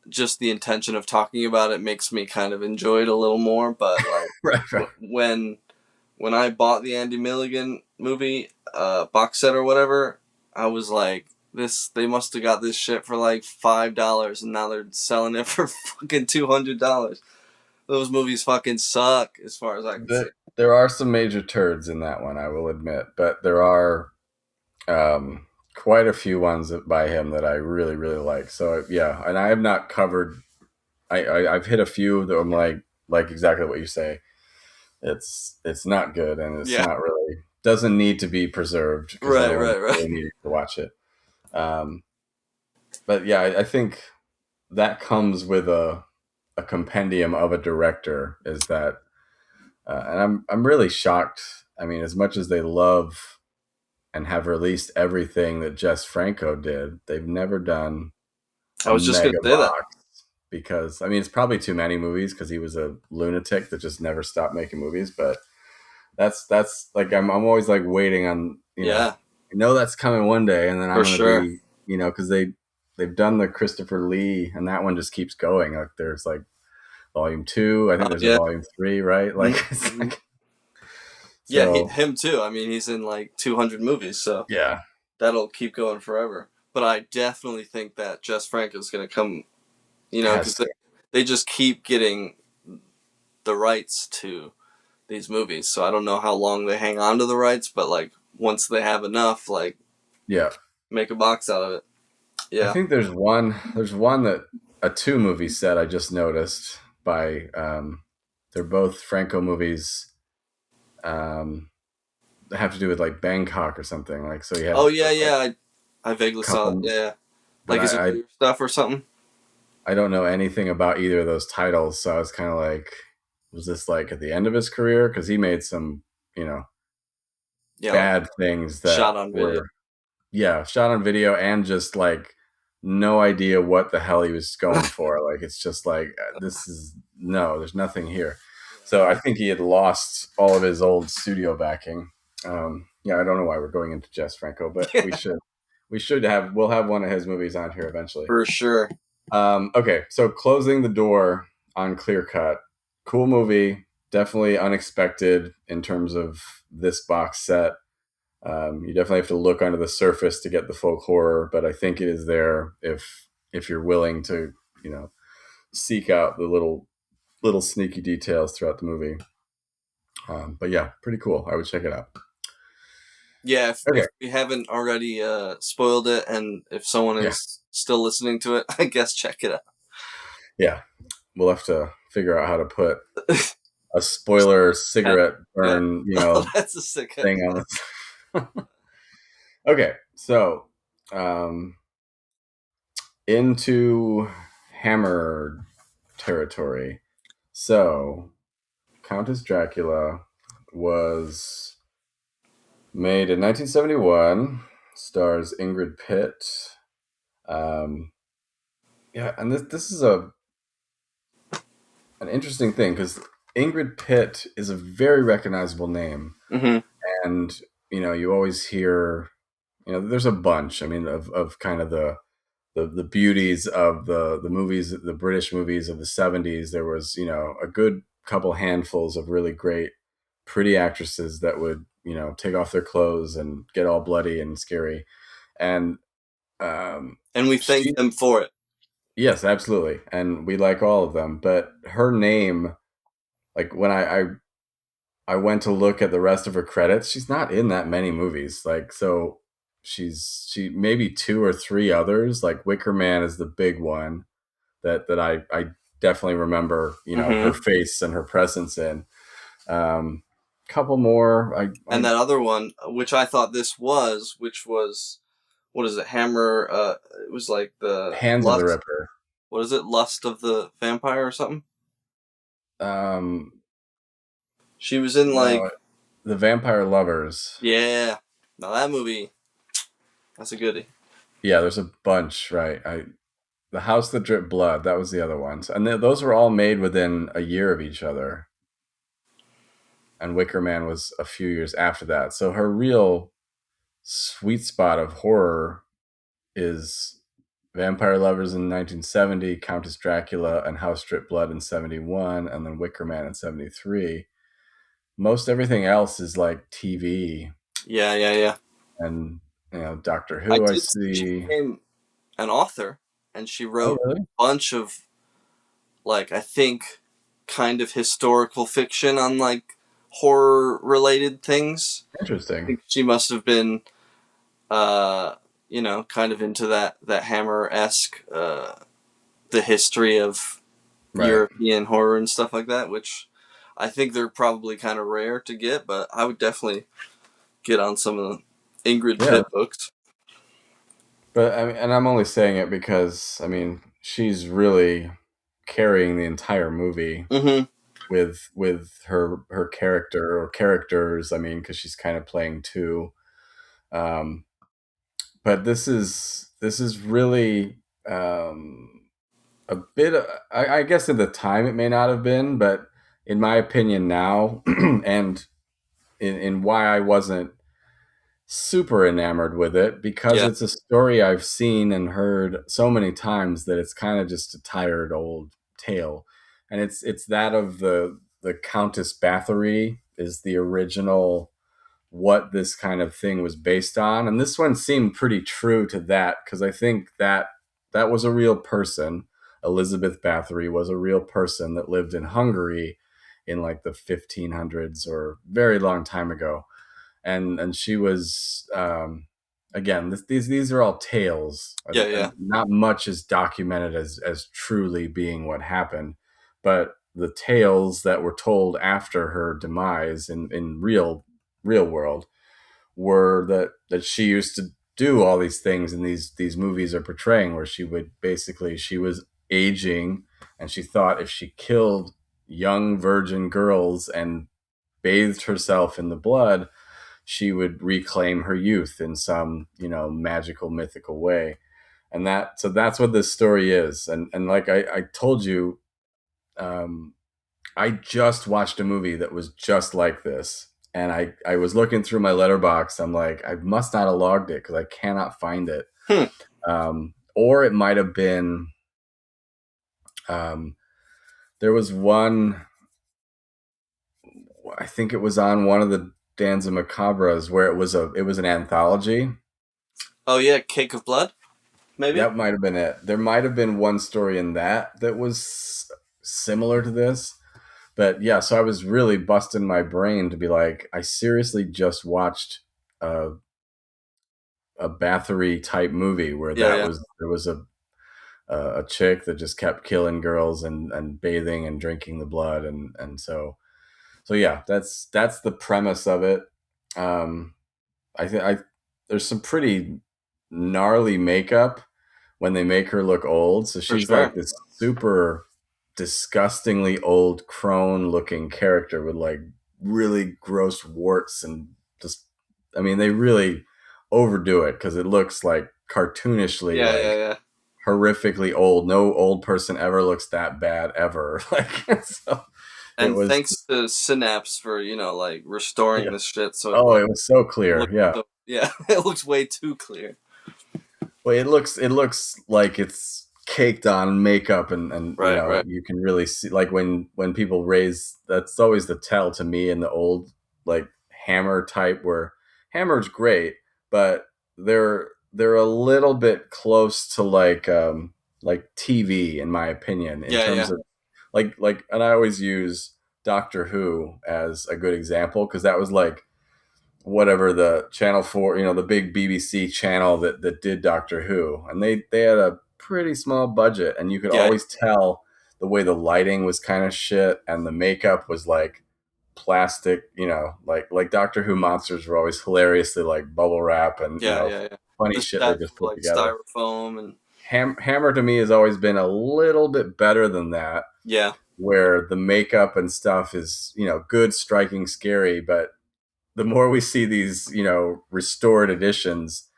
Speaker 2: just the intention of talking about it makes me kind of enjoy it a little more. But like
Speaker 1: Right. Right.
Speaker 2: when I bought the Andy Milligan movie box set or whatever, I was like, this they must have got this shit for like $5, and now they're selling it for fucking $200. Those movies fucking suck, as far as I can see.
Speaker 1: There are some major turds in that one, I will admit, but there are quite a few ones by him that I really, really like. So yeah, and I have not covered. I've hit a few that I'm like exactly what you say. It's not good, and it's
Speaker 2: Yeah,
Speaker 1: not really doesn't need to be preserved because no
Speaker 2: right,
Speaker 1: one
Speaker 2: right, right.
Speaker 1: really needed to watch it. Um, but yeah, I think that comes with a compendium of a director. Is that, and I'm really shocked. I mean, as much as they love and have released everything that Jess Franco did, they've never done
Speaker 2: I
Speaker 1: a
Speaker 2: was just gonna
Speaker 1: mega
Speaker 2: say that.
Speaker 1: box because I mean it's probably too many movies because he was a lunatic that just never stopped making movies. But that's like I'm always like waiting on
Speaker 2: Yeah,
Speaker 1: I know that's coming one day, and then I'm
Speaker 2: for
Speaker 1: gonna
Speaker 2: sure.
Speaker 1: be because they've done the Christopher Lee, and that one just keeps going. Like there's like volume two, I think there's a
Speaker 2: Yeah.
Speaker 1: volume three, right? Like it's
Speaker 2: Mm-hmm.
Speaker 1: like
Speaker 2: Yeah,
Speaker 1: so
Speaker 2: him too. I mean, he's in like 200 movies, so
Speaker 1: yeah,
Speaker 2: that'll keep going forever. But I definitely think that Jess Franco's going to come, because
Speaker 1: has to.
Speaker 2: they just keep getting the rights to these movies. So I don't know how long they hang on to the rights, but like once they have enough, like
Speaker 1: Yeah.
Speaker 2: make a box out of it.
Speaker 1: I
Speaker 2: Yeah.
Speaker 1: think there's one that a two movie set I just noticed by they're both Franco movies that have to do with like Bangkok or something. Like so you
Speaker 2: Oh
Speaker 1: had
Speaker 2: yeah,
Speaker 1: like
Speaker 2: yeah. I vaguely saw it.
Speaker 1: couple
Speaker 2: Yeah.
Speaker 1: but
Speaker 2: Like his
Speaker 1: I
Speaker 2: earlier stuff or something.
Speaker 1: I don't know anything about either of those titles, so I was kind of like was this like at the end of his career cuz he made some, you know,
Speaker 2: Yeah, like
Speaker 1: bad things that
Speaker 2: shot on video.
Speaker 1: were yeah, shot on video and just like no idea what the hell he was going for. Like it's just like this is no, there's nothing here. So I think he had lost all of his old studio backing. Yeah, I don't know why we're going into Jess Franco, but
Speaker 2: Yeah,
Speaker 1: we'll have one of his movies on here eventually.
Speaker 2: for sure.
Speaker 1: Okay, so closing the door on Clearcut, cool movie, definitely unexpected in terms of this box set. You definitely have to look under the surface to get the folk horror, but I think it is there if you're willing to, you know, seek out the little sneaky details throughout the movie. But yeah, pretty cool. I would check it out.
Speaker 2: Yeah, if
Speaker 1: Okay.
Speaker 2: we haven't already spoiled it, and if someone
Speaker 1: Yeah.
Speaker 2: is still listening to it, I guess check it
Speaker 1: Yeah. We'll have to figure out how to put a spoiler
Speaker 2: out.
Speaker 1: cigarette
Speaker 2: Yeah.
Speaker 1: burn,
Speaker 2: Oh, that's a sick
Speaker 1: thing
Speaker 2: idea.
Speaker 1: on this. Okay. So, um, into Hammer territory. So, Countess Dracula was made in 1971, stars Ingrid Pitt. Um, yeah, and this is an interesting thing because Ingrid Pitt is a very recognizable name,
Speaker 2: Hmm.
Speaker 1: and you always hear there's a bunch. I mean, of kind of the beauties of the movies, the British movies of the 70s. There was a good couple handfuls of really great, pretty actresses that would take off their clothes and get all bloody and scary. And
Speaker 2: And we thank
Speaker 1: she,
Speaker 2: them for it.
Speaker 1: yes, absolutely, and we like all of them. But her name, like when I went to look at the rest of her credits, she's not in that many movies. Like so. She maybe two or three others. Like Wicker Man is the big one that I definitely remember, her
Speaker 2: Hmm.
Speaker 1: face and her presence in. Couple more.
Speaker 2: And that other one, which I thought this was, which was, what is it? Hammer. It was like the
Speaker 1: Hands of the
Speaker 2: lust.
Speaker 1: Ripper.
Speaker 2: What is it? Lust of the Vampire or something.
Speaker 1: Um,
Speaker 2: She was in like,
Speaker 1: no, the Vampire Lovers.
Speaker 2: yeah. Now that movie, that's a goodie.
Speaker 1: Yeah, there's a bunch, right? The House That Dripped Blood. That was the other ones, and those were all made within a year of each other. and Wicker Man was a few years after that. So her real sweet spot of horror is Vampire Lovers in 1970, Countess Dracula and House Drip Blood in 71, and then Wicker Man in 73. Most everything else is like TV
Speaker 2: Yeah, yeah, yeah.
Speaker 1: and Doctor
Speaker 2: I
Speaker 1: Who I
Speaker 2: did see she
Speaker 1: see.
Speaker 2: became an author, and she
Speaker 1: Oh
Speaker 2: wrote
Speaker 1: really?
Speaker 2: a bunch of, like, I think, kind of historical fiction on, like, horror related things. I
Speaker 1: Interesting.
Speaker 2: think she must have been, kind of into that Hammer esque, the history of
Speaker 1: Right.
Speaker 2: European horror and stuff like that, which I think they're probably kind of rare to get, but I would definitely get on some of the Ingrid
Speaker 1: Yeah.
Speaker 2: Pitt books.
Speaker 1: But I mean, and I'm only saying it because I mean she's really carrying the entire movie
Speaker 2: Mm-hmm.
Speaker 1: with her character or characters. I mean, because she's kind of playing two. Um, but this is really a bit. I guess at the time it may not have been, but in my opinion now, and in why I wasn't super enamored with it because
Speaker 2: Yeah,
Speaker 1: it's a story I've seen and heard so many times that it's kind of just a tired old tale. And it's that of the Countess Bathory is the original what this kind of thing was based on. And this one seemed pretty true to that because I think that was a real person. Elizabeth Bathory was a real person that lived in Hungary in like the 1500s or very long time ago, and she was again these are all tales,
Speaker 2: yeah,
Speaker 1: and
Speaker 2: yeah,
Speaker 1: not much is documented as truly being what happened, but the tales that were told after her demise in real world were that she used to do all these things, and these movies are portraying where she would basically she was aging, and she thought if she killed young virgin girls and bathed herself in the blood she would reclaim her youth in some magical mythical way. And that's what this story is. And like I told you, um, I just watched a movie that was just like this, and I was looking through my letterbox. I'm like, I must not have logged it because I cannot find it.
Speaker 2: hmm.
Speaker 1: Or it might have been, um, there was one, I think it was on one of the Danza Macabras where it was an anthology.
Speaker 2: Oh yeah, Cake of Blood, maybe.
Speaker 1: That might have been it. There might have been one story in that was similar to this. But yeah, so I was really busting my brain to be like, I seriously just watched a, a Bathory type movie where
Speaker 2: Yeah, yeah.
Speaker 1: there was a chick that just kept killing girls and bathing and drinking the blood, and so yeah, that's the premise of it. Um, I think I there's some pretty gnarly makeup when they make her look old. So
Speaker 2: For
Speaker 1: she's like
Speaker 2: sure.
Speaker 1: this super disgustingly old crone looking character with like really gross warts and just I mean they really overdo it because it looks like cartoonishly
Speaker 2: Yeah, yeah,
Speaker 1: like
Speaker 2: yeah.
Speaker 1: horrifically old. No old person ever looks that bad ever. Like so it
Speaker 2: And
Speaker 1: was
Speaker 2: thanks to Synapse for like restoring
Speaker 1: yeah.
Speaker 2: this shit, so it
Speaker 1: Oh,
Speaker 2: like
Speaker 1: it was so clear.
Speaker 2: looks
Speaker 1: Yeah.
Speaker 2: so yeah, it looks way too clear.
Speaker 1: Well, it looks like it's caked on makeup, and
Speaker 2: Right, right.
Speaker 1: you can really see like when people raise that's always the tell to me in the old like Hammer type where Hammer's great, but they're a little bit close to like TV in my opinion in
Speaker 2: Yeah,
Speaker 1: terms
Speaker 2: yeah,
Speaker 1: of like and I always use Doctor Who as a good example because that was like whatever the channel 4 the big BBC channel that did Doctor Who, and they had a pretty small budget, and you could
Speaker 2: yeah,
Speaker 1: always tell the way the lighting was kind of shit and the makeup was like plastic, like Doctor Who monsters were always hilariously like bubble wrap and
Speaker 2: yeah, yeah, yeah.
Speaker 1: funny
Speaker 2: The
Speaker 1: shit they
Speaker 2: sets
Speaker 1: just
Speaker 2: were
Speaker 1: put
Speaker 2: like
Speaker 1: together.
Speaker 2: styrofoam and
Speaker 1: Hammer to me has always been a little bit better than that,
Speaker 2: yeah,
Speaker 1: where the makeup and stuff is good, striking, scary, but the more we see these, restored editions,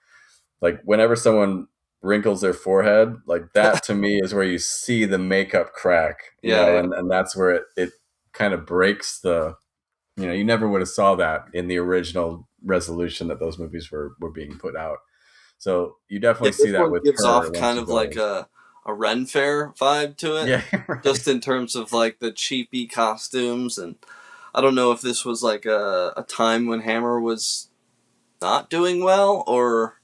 Speaker 1: like whenever someone wrinkles their forehead, like that to me is where you see the makeup crack,
Speaker 2: yeah, yeah,
Speaker 1: and that's where it kind of breaks you never would have saw that in the original resolution that those movies were being put out. So you
Speaker 2: Yeah,
Speaker 1: definitely see
Speaker 2: this
Speaker 1: that
Speaker 2: one
Speaker 1: with
Speaker 2: gives
Speaker 1: her
Speaker 2: off
Speaker 1: when
Speaker 2: kind
Speaker 1: she's
Speaker 2: of like
Speaker 1: old.
Speaker 2: a Ren Fair vibe to it,
Speaker 1: Yeah, right.
Speaker 2: just in terms of like the cheapy costumes. And I don't know if this was like a time when Hammer was not doing well, or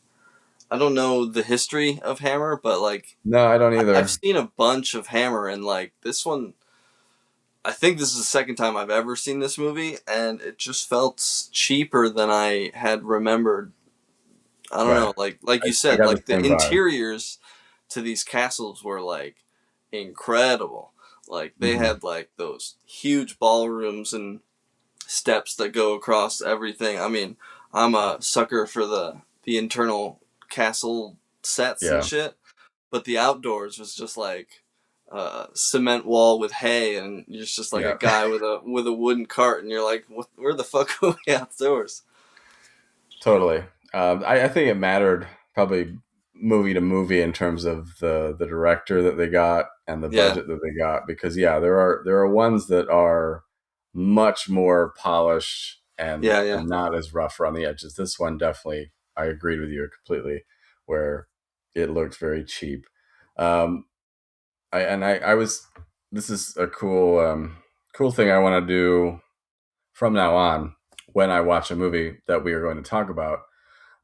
Speaker 2: I don't know the history of Hammer, but like
Speaker 1: No, I don't
Speaker 2: I've
Speaker 1: either.
Speaker 2: seen a bunch of Hammer, and like this one, I think this is the second time I've ever seen this movie, and it just felt cheaper than I had remembered. I don't
Speaker 1: Right.
Speaker 2: know, like you
Speaker 1: I
Speaker 2: said,
Speaker 1: got the
Speaker 2: like the
Speaker 1: same vibe.
Speaker 2: interiors to these castles were like incredible. Like they
Speaker 1: Hmm.
Speaker 2: had like those huge ballrooms and steps that go across everything. I mean, I'm a sucker for the internal castle sets and
Speaker 1: Yeah.
Speaker 2: shit, but the outdoors was just like a cement wall with hay, and you're just like a
Speaker 1: Yeah.
Speaker 2: guy with a wooden cart, and you're like, where the fuck are we outdoors?
Speaker 1: Totally. I think it mattered probably movie to movie in terms of the director that they got and the
Speaker 2: Yeah,
Speaker 1: budget that they got, because yeah, there are ones that are much more polished
Speaker 2: yeah, yeah,
Speaker 1: and not as rough around the edges. This one definitely, I agreed with you completely, where it looked very cheap. Um, I was this is a cool thing I want to do from now on when I watch a movie that we are going to talk about.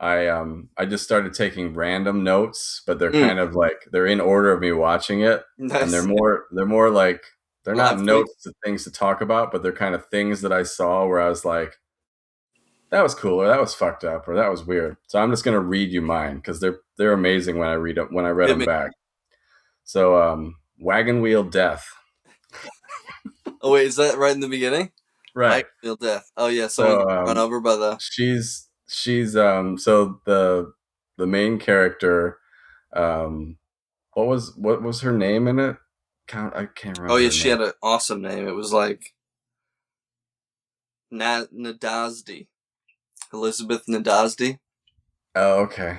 Speaker 1: I just started taking random notes, but they're
Speaker 2: mm,
Speaker 1: kind of like they're in order of me watching it, and
Speaker 2: nice.
Speaker 1: they're more like they're not
Speaker 2: Live tweet.
Speaker 1: notes to things to talk about, but they're kind of things that I saw where I was like, that was cool, or that was fucked up, or that was weird. So I'm just gonna read you mine because they're amazing when I read
Speaker 2: Hit
Speaker 1: them
Speaker 2: me.
Speaker 1: back. So wagon wheel death,
Speaker 2: Oh wait, is that right in the beginning?
Speaker 1: right?
Speaker 2: Wagon wheel death. Oh yeah, someone
Speaker 1: So
Speaker 2: got run over by the.
Speaker 1: she's so the main character, um what was her name in it? I can't
Speaker 2: Oh
Speaker 1: remember
Speaker 2: yeah,
Speaker 1: her
Speaker 2: she
Speaker 1: name.
Speaker 2: had an awesome name. It was like Nadazdi, Elizabeth Nadazdi.
Speaker 1: Oh, okay.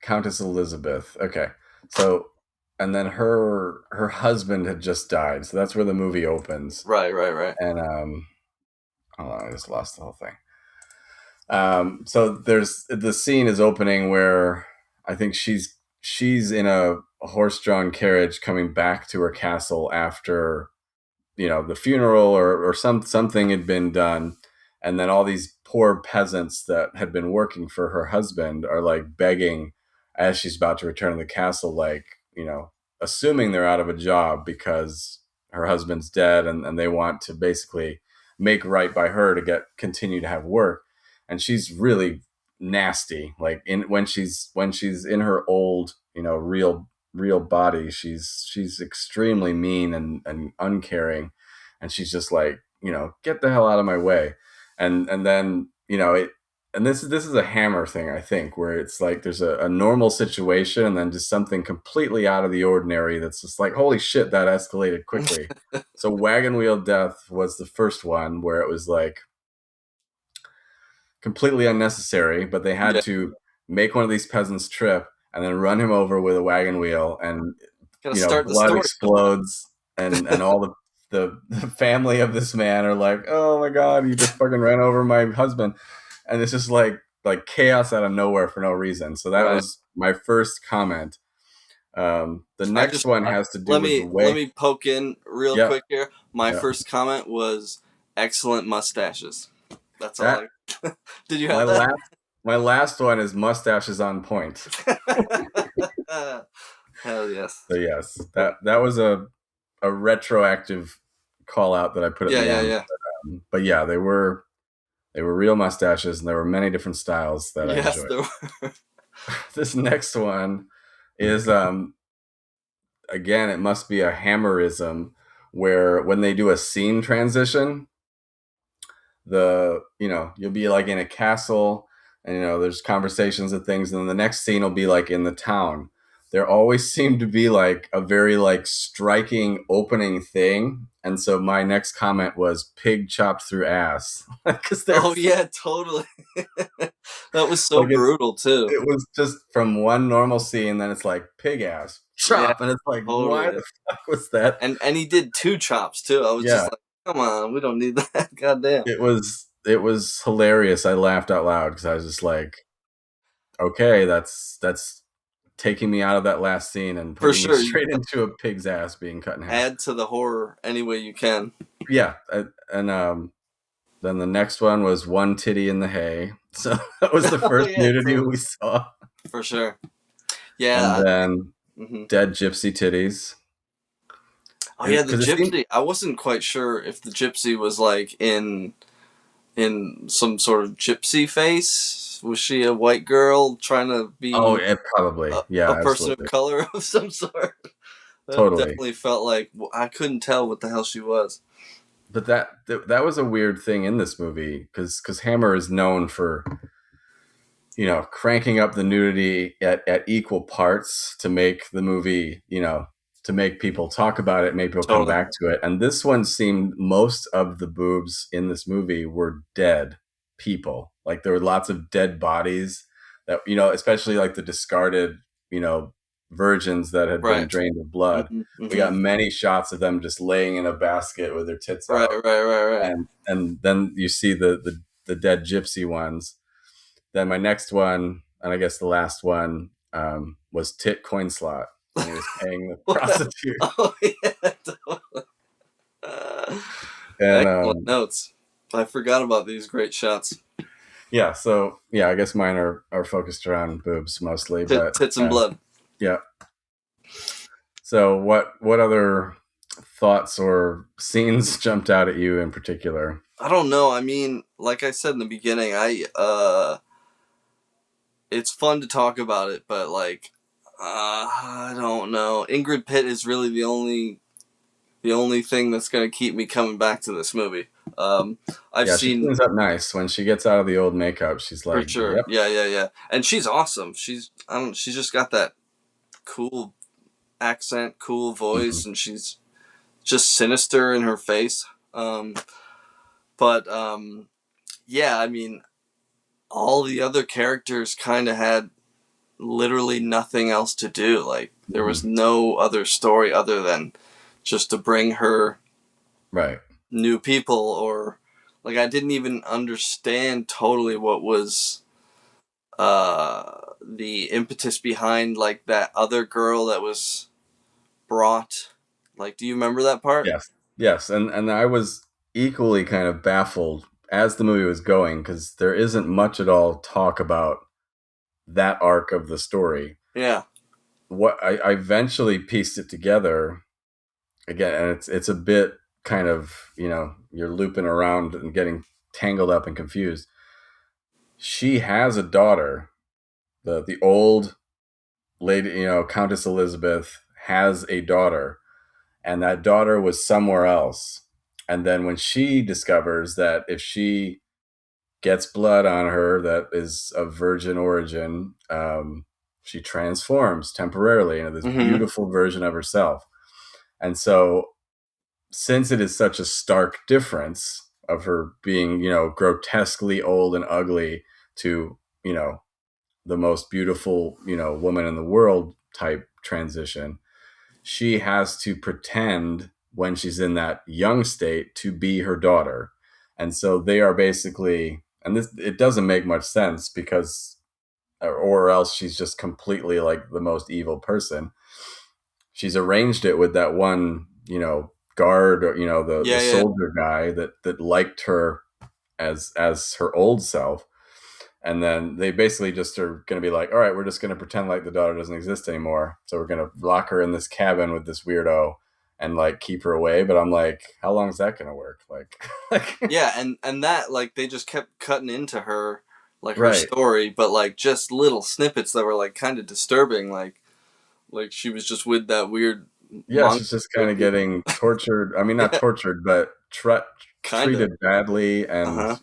Speaker 1: Countess Elizabeth. Okay. So and then her husband had just died. So that's where the movie opens.
Speaker 2: Right, right, right.
Speaker 1: And hold on, I just lost the whole thing. So there's the scene is opening where I think she's in a horse-drawn carriage coming back to her castle after the funeral or something had been done, and then all these poor peasants that had been working for her husband are like begging as she's about to return to the castle, like assuming they're out of a job because her husband's dead, and they want to basically make right by her to get continue to have work. And she's really nasty, like in when she's in her old real body, she's extremely mean and uncaring, and she's just like, get the hell out of my way. And then it and this is a Hammer thing, I think, where it's like there's a normal situation and then just something completely out of the ordinary that's just like, holy shit, that escalated quickly. So wagon wheel death was the first one where it was like completely unnecessary, but they had
Speaker 2: Yeah,
Speaker 1: to make one of these peasants trip and then run him over with a wagon wheel, and
Speaker 2: gotta start the
Speaker 1: blood
Speaker 2: story.
Speaker 1: explodes, and all the family of this man are like, oh my god, you just fucking ran over my husband. And it's just like chaos out of nowhere for no reason. So that
Speaker 2: Right.
Speaker 1: was my first comment. The
Speaker 2: I
Speaker 1: next
Speaker 2: just
Speaker 1: one has to do
Speaker 2: let
Speaker 1: with the
Speaker 2: me
Speaker 1: way.
Speaker 2: poke in real
Speaker 1: Yep.
Speaker 2: quick here. My
Speaker 1: Yeah.
Speaker 2: first comment was excellent mustaches. That's all
Speaker 1: That
Speaker 2: I. Did you
Speaker 1: my
Speaker 2: have that?
Speaker 1: last my last one is mustaches on point.
Speaker 2: Hell yes.
Speaker 1: So yes, that was a retroactive call out that I put at
Speaker 2: Yeah,
Speaker 1: the
Speaker 2: yeah,
Speaker 1: end.
Speaker 2: yeah.
Speaker 1: But yeah, they were real mustaches, and there were many different styles that I
Speaker 2: Yes,
Speaker 1: enjoyed.
Speaker 2: there were.
Speaker 1: This next one is again, it must be a Hammerism, where when they do a scene transition, you'll be like in a castle, and there's conversations and things, and then the next scene will be like in the town. There always seemed to be like a very like striking opening thing, and so my next comment was pig chopped through ass, because
Speaker 2: Oh
Speaker 1: there's
Speaker 2: yeah, totally. That was so
Speaker 1: like
Speaker 2: brutal too.
Speaker 1: it was just from one normal scene, then it's like pig ass
Speaker 2: Yeah,
Speaker 1: chop, and it's like, why
Speaker 2: totally.
Speaker 1: the fuck was that?
Speaker 2: And he did two chops too. I was just
Speaker 1: Yeah,
Speaker 2: like, Come on, we don't need that. Goddamn.
Speaker 1: it was hilarious. I laughed out loud because I was just like, okay, that's taking me out of that last scene and
Speaker 2: For
Speaker 1: putting me
Speaker 2: sure, you
Speaker 1: straight into a pig's ass being cut in half.
Speaker 2: add to the horror any way you can.
Speaker 1: Yeah, and then the next one was One Titty in the Hay. So that was the
Speaker 2: Oh
Speaker 1: first
Speaker 2: yeah,
Speaker 1: nudity
Speaker 2: totally.
Speaker 1: we saw.
Speaker 2: For sure.
Speaker 1: And
Speaker 2: Yeah.
Speaker 1: then
Speaker 2: Hmm.
Speaker 1: Dead Gypsy Titties.
Speaker 2: Oh yeah, the
Speaker 1: Because it seemed,
Speaker 2: gypsy. I wasn't quite sure if the gypsy was like in some sort of gypsy face. Was she a white girl trying to
Speaker 1: oh,
Speaker 2: be
Speaker 1: it probably. Yeah,
Speaker 2: a person of
Speaker 1: absolutely.
Speaker 2: color of some sort? That
Speaker 1: Totally.
Speaker 2: definitely felt like I couldn't tell what the hell she was.
Speaker 1: But that was a weird thing in this movie because Hammer is known for cranking up the nudity at equal parts to make the movie, to make people talk about it, make people come
Speaker 2: Totally.
Speaker 1: back to it. And this one seemed most of the boobs in this movie were dead people. Like there were lots of dead bodies that, especially like the discarded, you know, virgins that had been
Speaker 2: Right.
Speaker 1: drained of blood.
Speaker 2: Hmm.
Speaker 1: We
Speaker 2: Hmm.
Speaker 1: got many shots of them just laying in a basket with their tits
Speaker 2: Right.
Speaker 1: out.
Speaker 2: Right. Right. Right.
Speaker 1: And then you see the dead gypsy ones. Then my next one, and I guess the last one, was Tit Coin Slot when he was paying the prostitute.
Speaker 2: Oh yeah. Totally. Uh,
Speaker 1: And
Speaker 2: excellent notes. I forgot about these great shots.
Speaker 1: yeah, so yeah, I guess mine are focused around boobs mostly, but
Speaker 2: Tits and blood.
Speaker 1: yeah. So what other thoughts or scenes jumped out at you in particular?
Speaker 2: I don't know. I mean, like I said in the beginning, it's fun to talk about it, but like, I don't know. Ingrid Pitt is really the only thing that's gonna keep me coming back to this movie. Um, I've
Speaker 1: Yeah, she
Speaker 2: seen
Speaker 1: cleans up nice when she gets out of the old makeup. She's
Speaker 2: for
Speaker 1: like,
Speaker 2: sure.
Speaker 1: "Yep."
Speaker 2: Yeah, yeah, yeah. And she's awesome. She's I don't. She's just got that cool accent, cool
Speaker 1: Mhm.
Speaker 2: voice, and she's just sinister in her face. But yeah, I mean, all the other characters kind of had literally nothing else to do. Like there was
Speaker 1: Mhm.
Speaker 2: no other story other than just to bring her
Speaker 1: Right.
Speaker 2: new people, or like I didn't even understand totally what was the impetus behind like that other girl that was brought. Like, do you remember that part?
Speaker 1: Yes. Yes, and I was equally kind of baffled as the movie was going because there isn't much at all talk about that arc of the story.
Speaker 2: Yeah.
Speaker 1: What I eventually pieced it together again, and it's a bit kind of you're looping around and getting tangled up and confused. She has a daughter. The old lady, Countess Elizabeth has a daughter, and that daughter was somewhere else. And then when she discovers that if she gets blood on her that is of virgin origin, she transforms temporarily into this
Speaker 2: Mm-hmm.
Speaker 1: beautiful version of herself. And so, since it is such a stark difference of her being, grotesquely old and ugly to, the most beautiful, woman in the world type transition, she has to pretend when she's in that young state to be her daughter. And so they are basically, and this, it doesn't make much sense because, or else she's just completely like the most evil person. She's arranged it with that one, guard, or, the
Speaker 2: Yeah, yeah.
Speaker 1: soldier guy that liked her as her old self. And then they basically just are going to be like, all right, we're just going to pretend like the daughter doesn't exist anymore. So we're going to lock her in this cabin with this weirdo and like keep her away. But I'm like, how long is that going to work? Like,
Speaker 2: Yeah, and that like they just kept cutting into her like her
Speaker 1: right.
Speaker 2: story, but like just little snippets that were like kind of disturbing. Like she was just with that weird
Speaker 1: Yeah.
Speaker 2: monk.
Speaker 1: She's just kind of getting tortured. I mean, not
Speaker 2: Yeah,
Speaker 1: tortured, but
Speaker 2: kind of.
Speaker 1: treated badly.
Speaker 2: Uh
Speaker 1: And,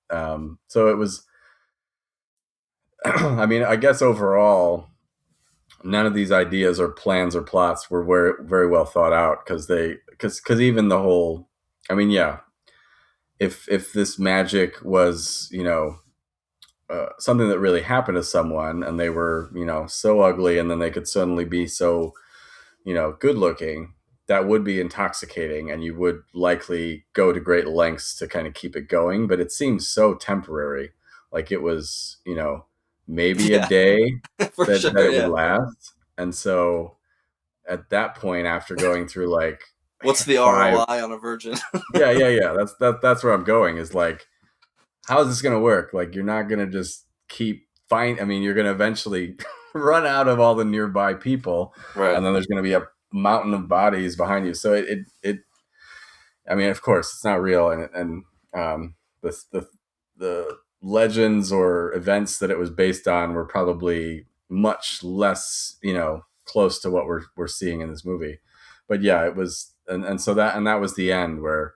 Speaker 2: huh.
Speaker 1: so it was, I mean, I guess overall, none of these ideas or plans or plots were very, very well thought out because even the whole, I mean, yeah, if this magic was something that really happened to someone and they were so ugly and then they could suddenly be so good looking, that would be intoxicating, and you would likely go to great lengths to kind of keep it going. But it seems so temporary, like it was, maybe a
Speaker 2: Yeah,
Speaker 1: day
Speaker 2: for
Speaker 1: that
Speaker 2: sure.
Speaker 1: it would
Speaker 2: Yeah.
Speaker 1: last. And so at that point, after going through like
Speaker 2: What's the
Speaker 1: five,
Speaker 2: ROI on a virgin?
Speaker 1: yeah, yeah, yeah, that's where I'm going, is like, how is this going to work? Like, you're not going to just keep find. I mean, you're going to eventually run out of all the nearby people,
Speaker 2: Right.
Speaker 1: and then there's going to be a mountain of bodies behind you. So it I mean, of course, it's not real, and the legends or events that it was based on were probably much less, close to what we're seeing in this movie. But yeah, it was, and so that was the end, where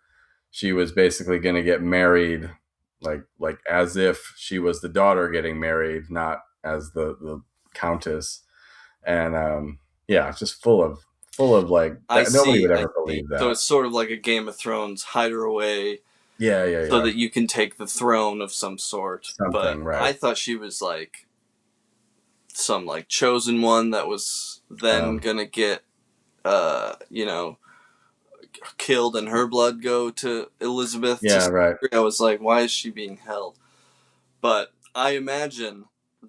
Speaker 1: she was basically going to get married, like as if she was the daughter getting married, not as the countess. And yeah, it's just full of like
Speaker 2: I
Speaker 1: that. Nobody
Speaker 2: see.
Speaker 1: would
Speaker 2: I
Speaker 1: ever
Speaker 2: see.
Speaker 1: believe
Speaker 2: So
Speaker 1: that.
Speaker 2: it's sort of like a Game of Thrones, hide her away
Speaker 1: Yeah, yeah,
Speaker 2: so
Speaker 1: yeah.
Speaker 2: that you can take the throne of some sort. But
Speaker 1: Something, right?
Speaker 2: I thought she was like some like chosen one that was then gonna get you know, killed and her blood go to Elizabeth to
Speaker 1: Yeah, right.
Speaker 2: I was like, why is she being held? But I imagine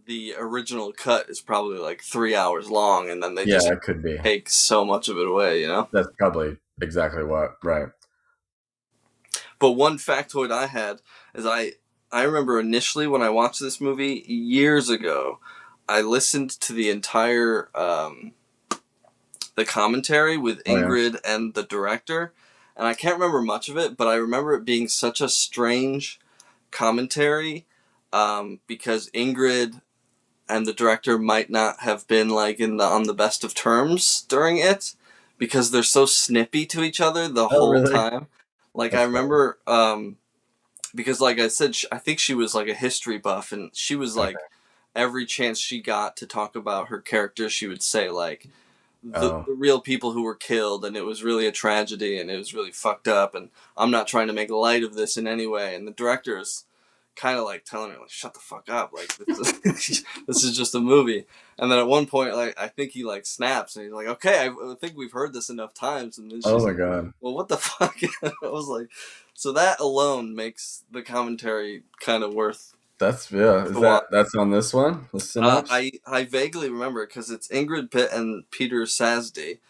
Speaker 2: the original cut is probably like 3 hours long, and then they
Speaker 1: Yeah,
Speaker 2: just
Speaker 1: it could be.
Speaker 2: take so much of it away, you know?
Speaker 1: That's probably exactly what. Right.
Speaker 2: But one factoid I had is I remember initially when I watched this movie years ago, I listened to the entire the commentary with
Speaker 1: Oh yeah.
Speaker 2: Ingrid and the director, and I can't remember much of it, but I remember it being such a strange commentary because Ingrid and the director might not have been like in the on the best of terms during it because they're so snippy to each other the
Speaker 1: Oh
Speaker 2: whole
Speaker 1: really?
Speaker 2: time. Like I
Speaker 1: That's funny.
Speaker 2: remember because like I said, I think she was like a history buff, and she was like
Speaker 1: Okay.
Speaker 2: every chance she got to talk about her character, she would say like
Speaker 1: Oh.
Speaker 2: the real people who were killed, and it was really a tragedy, and it was really fucked up, and I'm not trying to make light of this in any way. And the director is kind of like telling her like, shut the fuck up, like this is, this is just a movie. And then at one point, like I think he like snaps, and he's like, okay, I think we've heard this enough times. And then
Speaker 1: Oh
Speaker 2: she's
Speaker 1: my
Speaker 2: like,
Speaker 1: god.
Speaker 2: well, what the fuck? I was like, so that alone makes the commentary kind of worth
Speaker 1: That's, yeah. Is
Speaker 2: the watch.
Speaker 1: that's on this one? The synapse?
Speaker 2: I vaguely remember it because it's Ingrid Pitt and Peter Sasdy.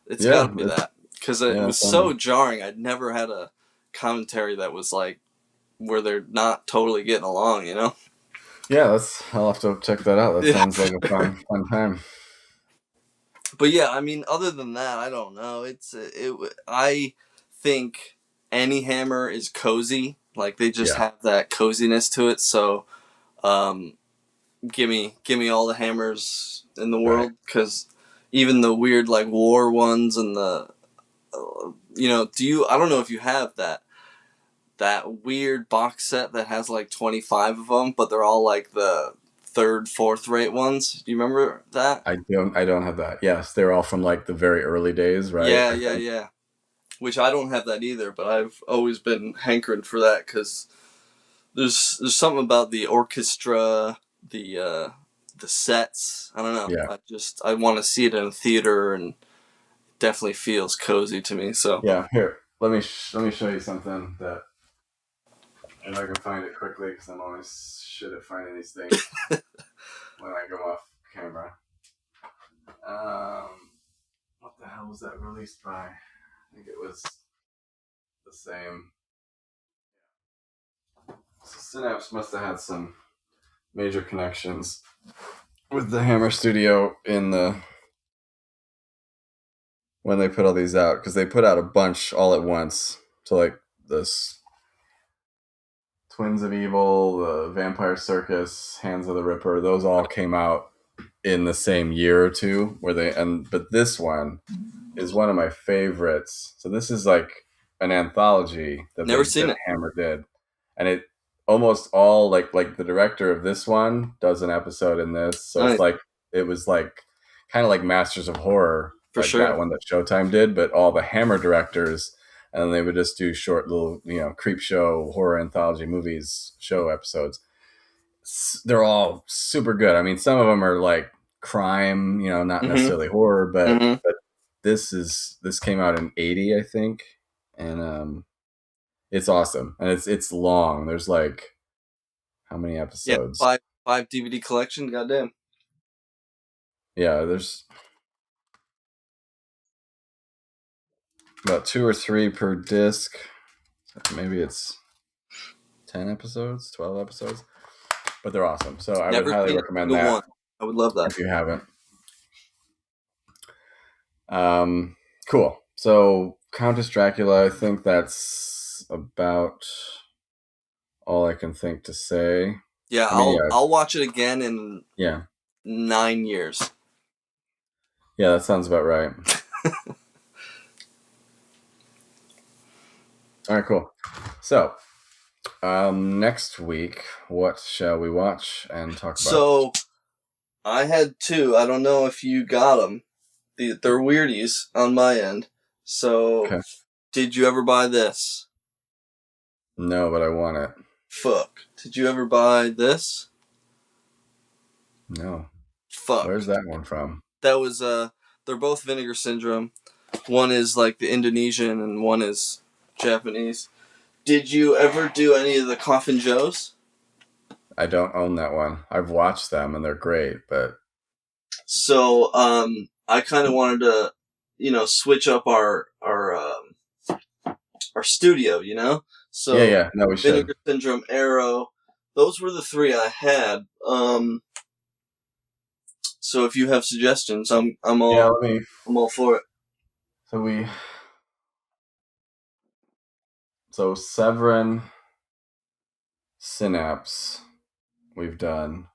Speaker 2: It's got
Speaker 1: Yeah.
Speaker 2: to be that because it
Speaker 1: Yeah.
Speaker 2: was
Speaker 1: It's on
Speaker 2: so
Speaker 1: there.
Speaker 2: jarring. I'd never had a commentary that was like where they're not totally getting along, you know?
Speaker 1: Yeah. I'll have to check that out. That
Speaker 2: Yeah.
Speaker 1: sounds like a fun time.
Speaker 2: But yeah, I mean, other than that, I don't know. I think any Hammer is cozy. Like they just
Speaker 1: Yeah.
Speaker 2: have that coziness to it. So, um, give me all the Hammers in the
Speaker 1: Right.
Speaker 2: world because even the weird like war ones and the do you? I don't know if you have that weird box set that has like 25 of them, but they're all like the third, fourth rate ones. Do you remember that?
Speaker 1: I don't have that. Yes, they're all from like the very early days, right?
Speaker 2: Yeah,
Speaker 1: I
Speaker 2: yeah,
Speaker 1: think.
Speaker 2: yeah. Which I don't have that either, but I've always been hankering for that because there's something about the orchestra, the sets. I don't know.
Speaker 1: Yeah.
Speaker 2: I want to see it in a theater, and definitely feels cozy to me. So
Speaker 1: Yeah. Here, let me show you something that, if I can find it quickly, because I'm always shit at finding these things when I go off camera. Um, what the hell was that released by? I think it was the same. So Synapse must have had some major connections with the Hammer Studio in the when they put all these out, because they put out a bunch all at once. So like this Twins of Evil, the Vampire Circus, Hands of the Ripper, those all came out in the same year or two, but this one is one of my favorites. So this is like an anthology
Speaker 2: never seen
Speaker 1: that
Speaker 2: it.
Speaker 1: Hammer did, and it almost all, like the director of this one does an episode in this. So it's
Speaker 2: Nice
Speaker 1: like, it was like kind of like Masters of Horror,
Speaker 2: for
Speaker 1: like that
Speaker 2: sure.
Speaker 1: one that Showtime did, but all the Hammer directors, and then they would just do short little, creep show horror anthology movies show episodes. They're all super good. I mean, some of them are like crime, not
Speaker 2: Mm-hmm.
Speaker 1: necessarily horror, but
Speaker 2: Mm-hmm.
Speaker 1: this came out in '80, I think, and it's awesome, and it's long. There's like how many
Speaker 2: Yeah,
Speaker 1: episodes?
Speaker 2: five DVD collection. Goddamn.
Speaker 1: Yeah, there's about 2 or 3 per disc. Maybe it's 10 episodes, 12 episodes, but they're awesome. So I would
Speaker 2: Never
Speaker 1: highly
Speaker 2: seen a
Speaker 1: recommend
Speaker 2: single
Speaker 1: that
Speaker 2: one. I would love that.
Speaker 1: if you haven't. Cool. So Countess Dracula, I think that's about all I can think to say.
Speaker 2: Yeah,
Speaker 1: I mean,
Speaker 2: I'll watch it again in
Speaker 1: yeah,
Speaker 2: 9 years.
Speaker 1: yeah, that sounds about right. All right, cool. So next week, what shall we watch and talk about?
Speaker 2: So I had 2. I don't know if you got them. They're weirdies on my end. So,
Speaker 1: Okay.
Speaker 2: did you ever buy this?
Speaker 1: No, but I want it.
Speaker 2: Fuck. Did you ever buy this?
Speaker 1: No.
Speaker 2: Fuck.
Speaker 1: Where's that one from?
Speaker 2: That was they're both Vinegar Syndrome. One is like the Indonesian and one is Japanese. Did you ever do any of the Coffin Joes?
Speaker 1: I don't own that one. I've watched them and they're great, but
Speaker 2: So, I kind of wanted to, switch up our studio, So,
Speaker 1: yeah, no, we should.
Speaker 2: Vinegar Syndrome, Arrow, those were the 3 I had. So if you have suggestions, I'm all I'm all for it.
Speaker 1: So Severin, Synapse, we've done.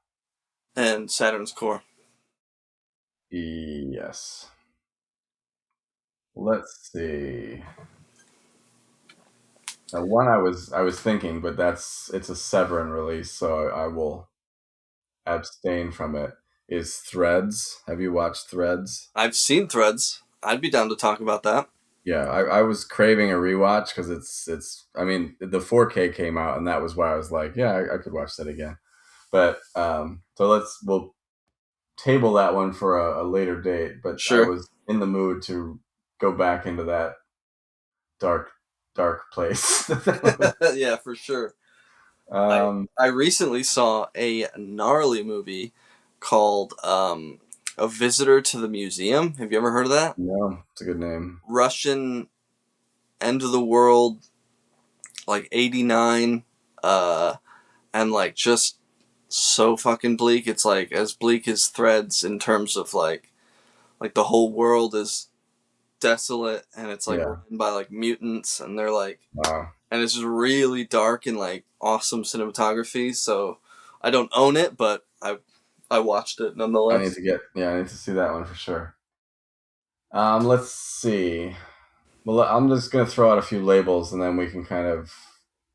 Speaker 2: And Saturn's Core.
Speaker 1: Yes. Let's see. Now, one I was thinking, but it's a Severin release, so I will abstain from it. Is Threads? Have you watched Threads?
Speaker 2: I've seen Threads. I'd be down to talk about that.
Speaker 1: Yeah, I was craving a rewatch because it's. I mean, the 4K came out, and that was why I was like, yeah, I could watch that again. But so we'll table that one for a later date. But
Speaker 2: Sure.
Speaker 1: I was in the mood to go back into that dark place.
Speaker 2: Yeah, for sure. I recently saw a gnarly movie called A Visitor to the Museum. Have you ever heard of that?
Speaker 1: No, it's a good name.
Speaker 2: Russian end of the world, like 89, and like just so fucking bleak. It's like as bleak as Threads in terms of like the whole world is desolate and it's like run by like mutants and they're like
Speaker 1: wow.
Speaker 2: And it's just really dark and like awesome cinematography. So I don't own it, but I watched it nonetheless.
Speaker 1: I need to see that one for sure. Let's see. Well, I'm just gonna throw out a few labels and then we can kind of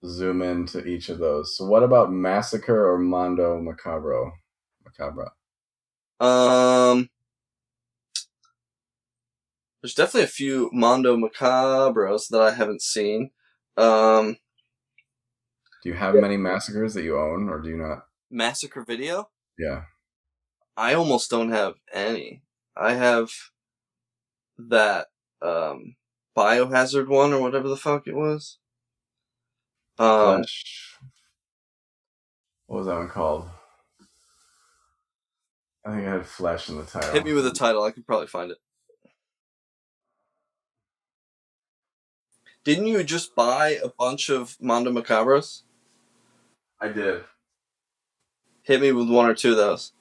Speaker 1: zoom into each of those. So, what about Massacre or Mondo Macabro?
Speaker 2: There's definitely a few Mondo Macabros that I haven't seen.
Speaker 1: Do you have many Massacres that you own, or do you not?
Speaker 2: Massacre Video?
Speaker 1: Yeah.
Speaker 2: I almost don't have any. I have that Biohazard one or whatever the fuck it was.
Speaker 1: Flesh. What was that one called? I think I had Flesh in the title.
Speaker 2: Hit me with a title. I could probably find it. Didn't you just buy a bunch of Mondo Macabros?
Speaker 1: I did.
Speaker 2: Hit me with 1 or 2 of those.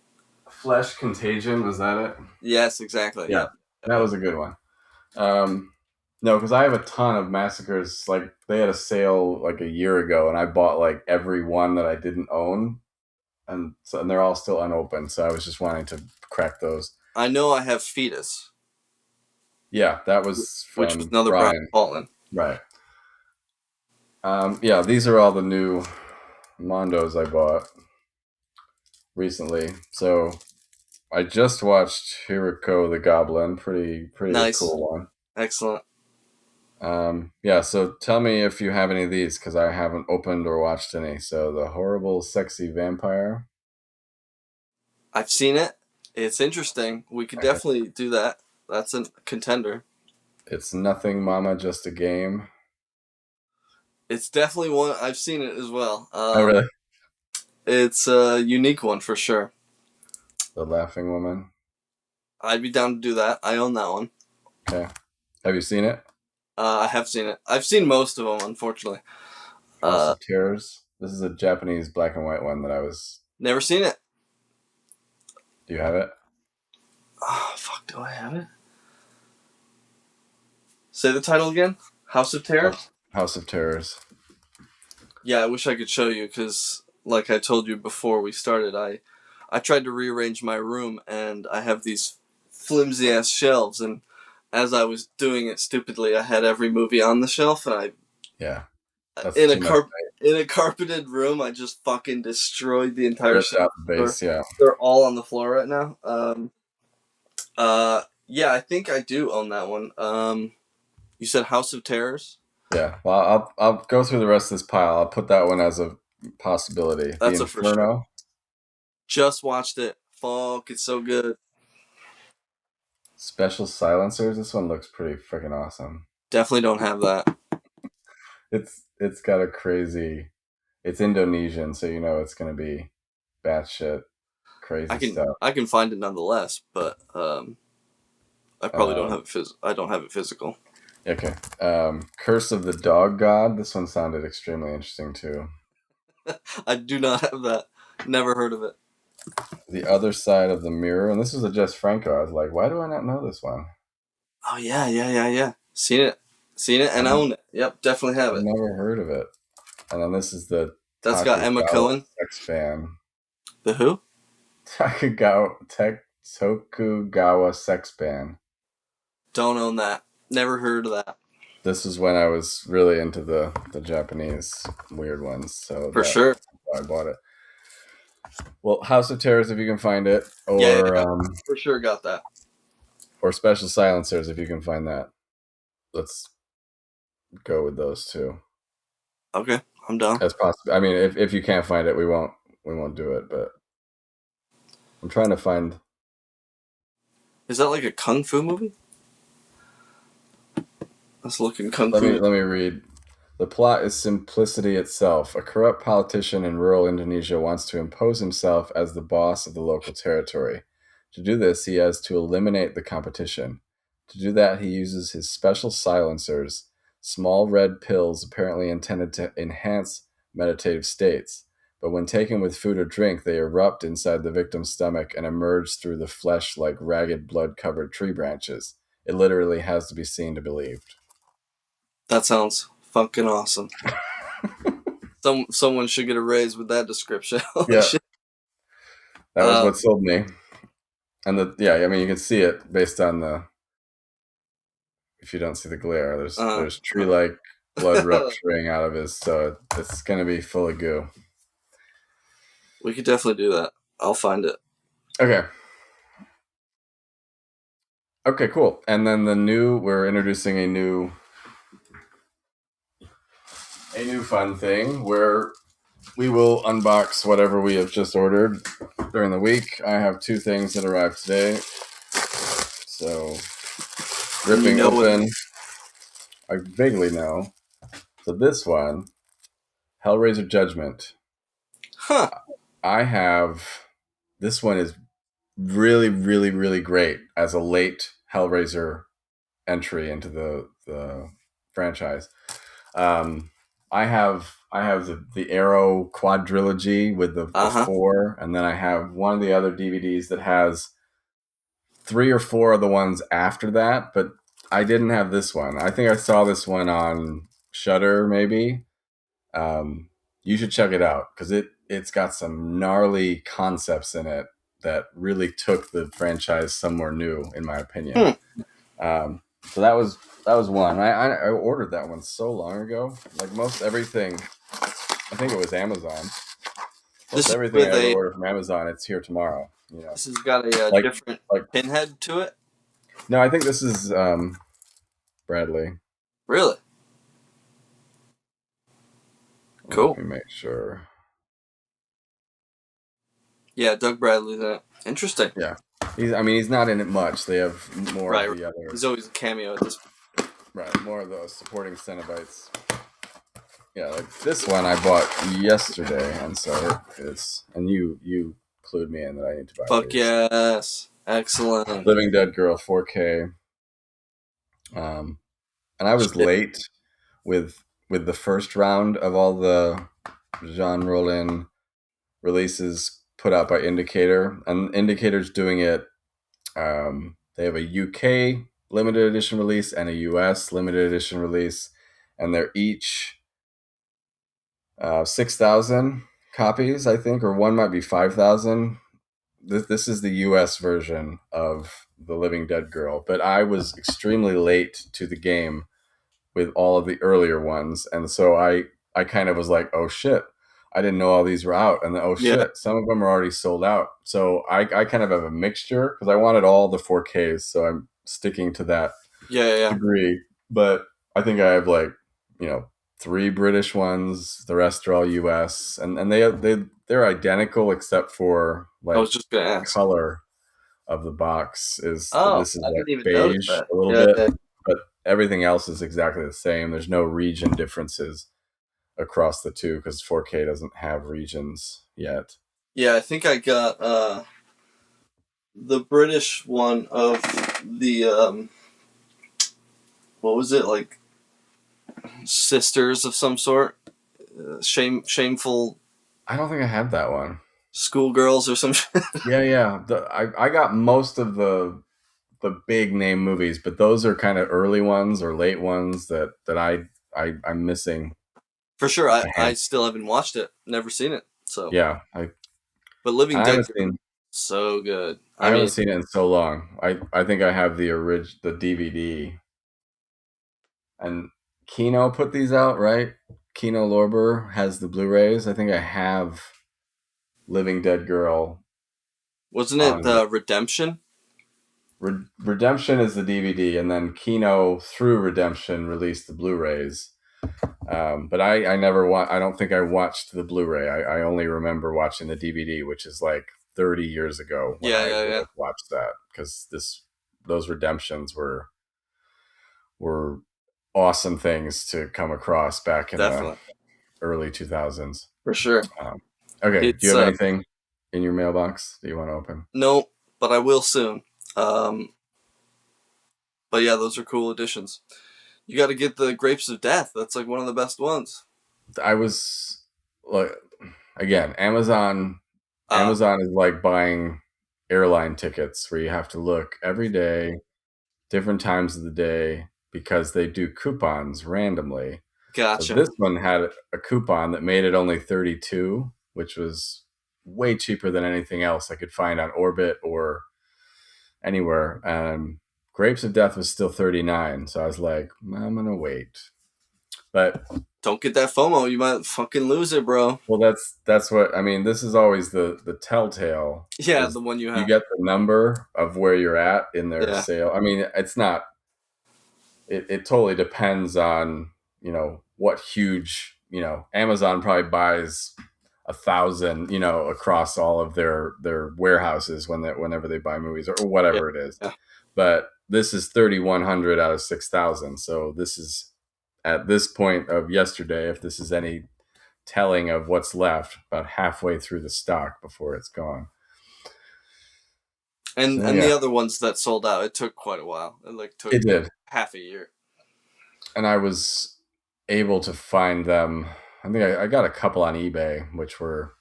Speaker 1: Flesh Contagion, was that it?
Speaker 2: Yes, exactly. Yeah.
Speaker 1: That was a good one. No, because I have a ton of Massacres. Like, they had a sale like a year ago, and I bought like every one that I didn't own, and they're all still unopened. So I was just wanting to crack those.
Speaker 2: I know I have Fetus.
Speaker 1: Yeah, that was from
Speaker 2: which was another Brian Paulin.
Speaker 1: Right. Yeah, these are all the new Mondos I bought recently. So I just watched Hiriko the Goblin. Pretty
Speaker 2: Nice.
Speaker 1: cool one.
Speaker 2: Excellent.
Speaker 1: Yeah, so tell me if you have any of these, because I haven't opened or watched any. So The Horrible Sexy Vampire.
Speaker 2: I've seen it. It's interesting. We could definitely do that. That's a contender.
Speaker 1: It's Nothing Mama, Just a Game.
Speaker 2: It's definitely one. I've seen it as well.
Speaker 1: Oh, really?
Speaker 2: It's a unique one for sure.
Speaker 1: The Laughing Woman.
Speaker 2: I'd be down to do that. I own that one.
Speaker 1: Okay. Have you seen it?
Speaker 2: I have seen it. I've seen most of them, unfortunately.
Speaker 1: House
Speaker 2: Uh,
Speaker 1: of Terrors. This is a Japanese black and white one that I was.
Speaker 2: Never seen it.
Speaker 1: Do you have it?
Speaker 2: Oh, fuck, do I have it? Say the title again. House of Terrors?
Speaker 1: House of Terrors.
Speaker 2: Yeah, I wish I could show you because, like I told you before we started, I tried to rearrange my room and I have these flimsy ass shelves, and as I was doing it stupidly, I had every movie on the shelf, and
Speaker 1: Yeah. That's
Speaker 2: in a
Speaker 1: too much.
Speaker 2: in a carpeted room, I just fucking destroyed the entire
Speaker 1: Ripped
Speaker 2: shelf.
Speaker 1: out the base, yeah.
Speaker 2: They're all on the floor right now. Yeah, I think I do own that one. You said House of Terrors?
Speaker 1: Yeah. Well, I'll go through the rest of this pile. I'll put that one as a possibility. The
Speaker 2: That's a for sure.
Speaker 1: Inferno.
Speaker 2: Just watched it. Fuck, it's so good.
Speaker 1: Special Silencers. This one looks pretty freaking awesome.
Speaker 2: Definitely don't have that.
Speaker 1: It's got a crazy. It's Indonesian, so you know it's gonna be batshit crazy stuff.
Speaker 2: I can find it nonetheless, but I probably don't have it. I don't have it physical.
Speaker 1: Okay. Curse of the Dog God. This one sounded extremely interesting too.
Speaker 2: I do not have that. Never heard of it.
Speaker 1: The Other Side of the Mirror, and this was a Jess Franco. I was like, why do I not know this one?
Speaker 2: Oh yeah. Seen it, and own it. Yep, definitely have
Speaker 1: I've
Speaker 2: it.
Speaker 1: never heard of it. And then this is the
Speaker 2: That's got Emma Cohen.
Speaker 1: Sex Fan.
Speaker 2: The who?
Speaker 1: Tokugawa Sex Ban.
Speaker 2: Don't own that. Never heard of that.
Speaker 1: This is when I was really into the Japanese weird ones, so
Speaker 2: For sure.
Speaker 1: I bought it. Well, House of Terrors if you can find it, or
Speaker 2: for sure got that.
Speaker 1: Or Special Silencers if you can find that. Let's go with those two.
Speaker 2: Okay, I'm down.
Speaker 1: As possible. I mean, if you can't find it, we won't do it. But I'm trying to find.
Speaker 2: Is that like a kung fu movie? Let's look in kung fu.
Speaker 1: Let me read. The plot is simplicity itself. A corrupt politician in rural Indonesia wants to impose himself as the boss of the local territory. To do this, he has to eliminate the competition. To do that, he uses his special silencers, small red pills apparently intended to enhance meditative states. But when taken with food or drink, they erupt inside the victim's stomach and emerge through the flesh like ragged, blood-covered tree branches. It literally has to be seen to believed.
Speaker 2: That sounds fucking awesome. Someone should get a raise with that description.
Speaker 1: Yeah. That was what sold me. And I mean, you can see it based on the. If you don't see the glare, there's tree-like blood rupturing out of his, so it's gonna be full of goo.
Speaker 2: We could definitely do that. I'll find it.
Speaker 1: Okay. Okay, cool. And then we're introducing a new fun thing where we will unbox whatever we have just ordered during the week. I have 2 things that arrived today. So, ripping open. I vaguely know. So this one, Hellraiser Judgment.
Speaker 2: Huh.
Speaker 1: This one is really, really, really great as a late Hellraiser entry into the franchise. I have the Arrow quadrilogy with the 4, and then I have one of the other DVDs that has 3 or 4 of the ones after that, but I didn't have this one. I think I saw this one on Shudder, maybe. You should check it out because it's got some gnarly concepts in it that really took the franchise somewhere new, in my opinion. So that was one. I ordered that one so long ago. Like most everything, I think it was Amazon. Most everything I ever ordered from Amazon, it's here tomorrow. You know,
Speaker 2: this has got a different pinhead to it.
Speaker 1: No, I think this is Bradley.
Speaker 2: Really? Cool.
Speaker 1: Let me make sure.
Speaker 2: Yeah, Doug Bradley's in it. Interesting.
Speaker 1: Yeah, he's not in it much. They have more of
Speaker 2: Right.
Speaker 1: the other,
Speaker 2: He's always a cameo at this point.
Speaker 1: right, more of those supporting Cenobites. Yeah, like this one I bought yesterday, and so it's and you clued me in that I need to buy
Speaker 2: Fuck
Speaker 1: these.
Speaker 2: yes. Excellent.
Speaker 1: Living Dead Girl 4K. Um, and I was
Speaker 2: Shit.
Speaker 1: late with the first round of all the Jean Rollin releases put out by Indicator, and Indicator's doing it. They have a UK limited edition release and a US limited edition release, and they're each 6,000 copies, I think, or one might be 5,000. This is the US version of The Living Dead Girl, but I was extremely late to the game with all of the earlier ones, and so I kind of was like, oh shit, I didn't know all these were out, and then, oh
Speaker 2: Yeah.
Speaker 1: shit, some of them are already sold out. So I kind of have a mixture because I wanted all the 4Ks, so I'm sticking to that
Speaker 2: Yeah.
Speaker 1: degree. But I think I have like, you know, 3 British ones. The rest are all US, and they're identical except for
Speaker 2: I
Speaker 1: like
Speaker 2: was just gonna
Speaker 1: the
Speaker 2: ask.
Speaker 1: color of the box is
Speaker 2: Oh,
Speaker 1: this is
Speaker 2: I
Speaker 1: like
Speaker 2: didn't even notice
Speaker 1: beige
Speaker 2: that.
Speaker 1: a little
Speaker 2: Yeah,
Speaker 1: bit,
Speaker 2: yeah.
Speaker 1: but everything else is exactly the same. There's no region differences across the two because 4K doesn't have regions yet.
Speaker 2: Yeah, I think I got the British one of the what was it, like sisters of some sort? Shameful
Speaker 1: I don't think I had that one.
Speaker 2: schoolgirls or some shit.
Speaker 1: Yeah. I got most of the big name movies, but those are kind of early ones or late ones that I'm missing
Speaker 2: For sure.
Speaker 1: a
Speaker 2: I
Speaker 1: hand.
Speaker 2: still haven't watched it. Never seen it. So,
Speaker 1: Yeah,
Speaker 2: but Living
Speaker 1: I
Speaker 2: Dead
Speaker 1: haven't
Speaker 2: Girl,
Speaker 1: seen
Speaker 2: so good.
Speaker 1: I
Speaker 2: I
Speaker 1: haven't
Speaker 2: mean,
Speaker 1: seen it in so long. I think I have the DVD. And Kino put these out, right? Kino Lorber has the Blu-rays. I think I have Living Dead Girl
Speaker 2: wasn't it
Speaker 1: on
Speaker 2: Redemption?
Speaker 1: Redemption is the DVD, and then Kino through Redemption released the Blu-rays. But I never I don't think I watched the Blu-ray. I only remember watching the DVD, which is like 30 years ago when
Speaker 2: Yeah,
Speaker 1: I
Speaker 2: yeah,
Speaker 1: would
Speaker 2: yeah.
Speaker 1: have watched that because those redemptions were awesome things to come across back in the
Speaker 2: Definitely.
Speaker 1: early 2000s.
Speaker 2: For sure.
Speaker 1: Um, okay, do you
Speaker 2: It's
Speaker 1: have anything in your mailbox that you want to open?
Speaker 2: no, but I will soon. Um, but yeah, those are cool additions. You got to get the Grapes of Death. That's like one of the best ones.
Speaker 1: I was like, again, Amazon.
Speaker 2: Uh,
Speaker 1: Amazon is like buying airline tickets where you have to look every day, different times of the day, because they do coupons randomly. So
Speaker 2: gotcha.
Speaker 1: this one had a coupon that made it only 32, which was way cheaper than anything else I could find on Orbit or anywhere. Grapes of Death was still 39, so I was like, I'm gonna wait. But
Speaker 2: Don't get that FOMO. You might fucking lose it, bro.
Speaker 1: well, that's what I mean. This is always the telltale
Speaker 2: Yeah,
Speaker 1: is
Speaker 2: the one you
Speaker 1: you
Speaker 2: have.
Speaker 1: get the number of where you're at in their
Speaker 2: Yeah,
Speaker 1: sale. I mean, it's not. It totally depends on what huge Amazon probably buys 1,000 across all of their warehouses whenever they buy movies or
Speaker 2: yeah,
Speaker 1: whatever it is.
Speaker 2: yeah.
Speaker 1: But this is 3,100 out of 6,000. So this is at this point of yesterday, if this is any telling of what's left, about halfway through the stock before it's gone.
Speaker 2: And
Speaker 1: So
Speaker 2: and
Speaker 1: yeah,
Speaker 2: the other ones that sold out, it took quite a while. It like took
Speaker 1: it did,
Speaker 2: half a year.
Speaker 1: and I was able to find them. I think I got a couple on eBay, which were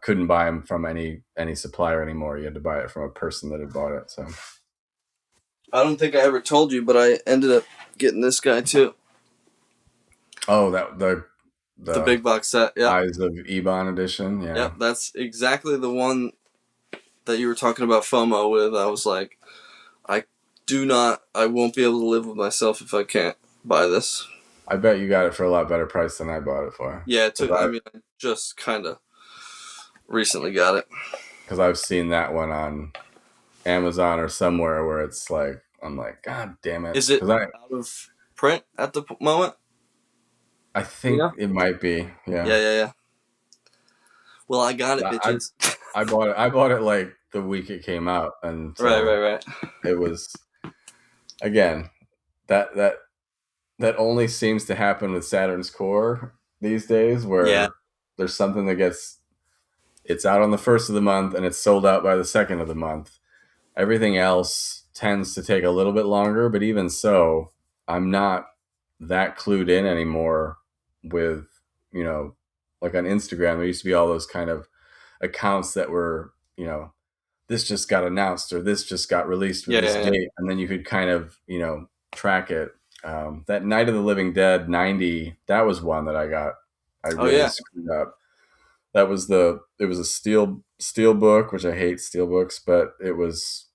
Speaker 1: couldn't buy them from any supplier anymore. You had to buy it from a person that had bought it. So
Speaker 2: I don't think I ever told you, but I ended up getting this guy too.
Speaker 1: oh, that
Speaker 2: The
Speaker 1: the
Speaker 2: big box set. Yep.
Speaker 1: Eyes of Ebon edition. Yeah,
Speaker 2: Yep. That's exactly the one that you were talking about FOMO with. I was like, I won't be able to live with myself if I can't buy this.
Speaker 1: I bet you got it for a lot better price than I bought it for.
Speaker 2: Yeah, it took,
Speaker 1: Because
Speaker 2: I mean, I just kind of recently got it.
Speaker 1: I've seen that one on Amazon or somewhere where it's like I'm like, God damn it,
Speaker 2: Is it
Speaker 1: because
Speaker 2: out of print at the moment?
Speaker 1: I think
Speaker 2: Yeah.
Speaker 1: it might be.
Speaker 2: Yeah,
Speaker 1: Yeah.
Speaker 2: yeah, yeah. Well, I got it,
Speaker 1: I
Speaker 2: bitches.
Speaker 1: I bought it. I bought it like the week it came out, and
Speaker 2: Right, right,
Speaker 1: so
Speaker 2: right.
Speaker 1: it was again that that that only seems to happen with Saturn's Core these days,
Speaker 2: Yeah,
Speaker 1: where there's something that gets it's out on the first of the month and it's sold out by the second of the month. Everything else tends to take a little bit longer, but even so, I'm not that clued in anymore with, you know, like on Instagram, there used to be all those kind of accounts that were, this just got announced or this just got released with
Speaker 2: yeah,
Speaker 1: this
Speaker 2: yeah, yeah.
Speaker 1: date. And then you could kind of, track it. That Night of the Living Dead 90, that was one that I
Speaker 2: Oh
Speaker 1: really
Speaker 2: yeah.
Speaker 1: screwed up. It was a steel book, which I hate steel books, but it was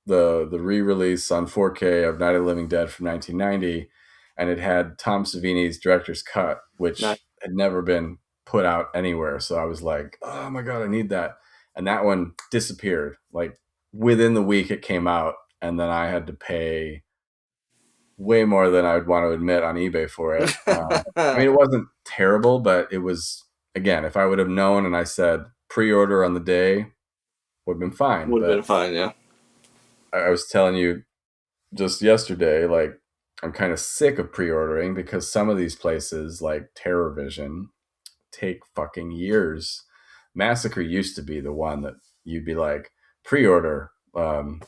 Speaker 1: the re-release on 4K of Night of the Living Dead from 1990, and it had Tom Savini's director's cut,
Speaker 2: Nice.
Speaker 1: which had never been put out anywhere. So I was like, oh my god, I need that, and that one disappeared like within the week it came out, and then I had to pay way more than I would want to admit on eBay for it. I mean, it wasn't terrible, but it was again, if I would have known and I said pre-order on the day, would have been fine.
Speaker 2: Would have
Speaker 1: But
Speaker 2: been fine. Yeah.
Speaker 1: I was telling you just yesterday, like I'm kind of sick of pre-ordering because some of these places, like Terror Vision, take fucking years. Massacre used to be the one that you'd be like pre-order,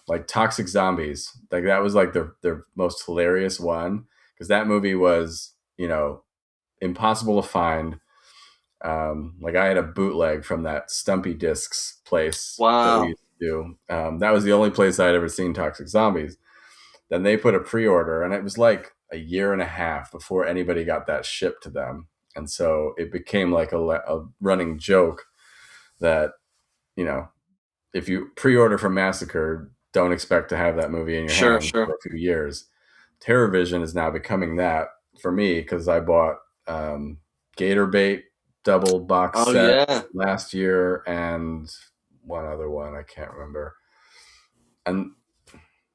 Speaker 1: like Toxic Zombies, like that was like their most hilarious one because that movie was impossible to find. Like I had a bootleg from that Stumpy Discs place that we
Speaker 2: Wow.
Speaker 1: used to do. That was the only place I'd ever seen Toxic Zombies. Then they put a pre-order, and it was like a year and a half before anybody got that shipped to them. And so it became like a running joke that, you know, if you pre-order from Massacre, don't expect to have that movie in your
Speaker 2: Sure,
Speaker 1: hand
Speaker 2: sure.
Speaker 1: for a few years. TerrorVision is now becoming that for me because I bought Gator Bait double box
Speaker 2: Oh
Speaker 1: set
Speaker 2: yeah.
Speaker 1: last year and one other one I can't remember. And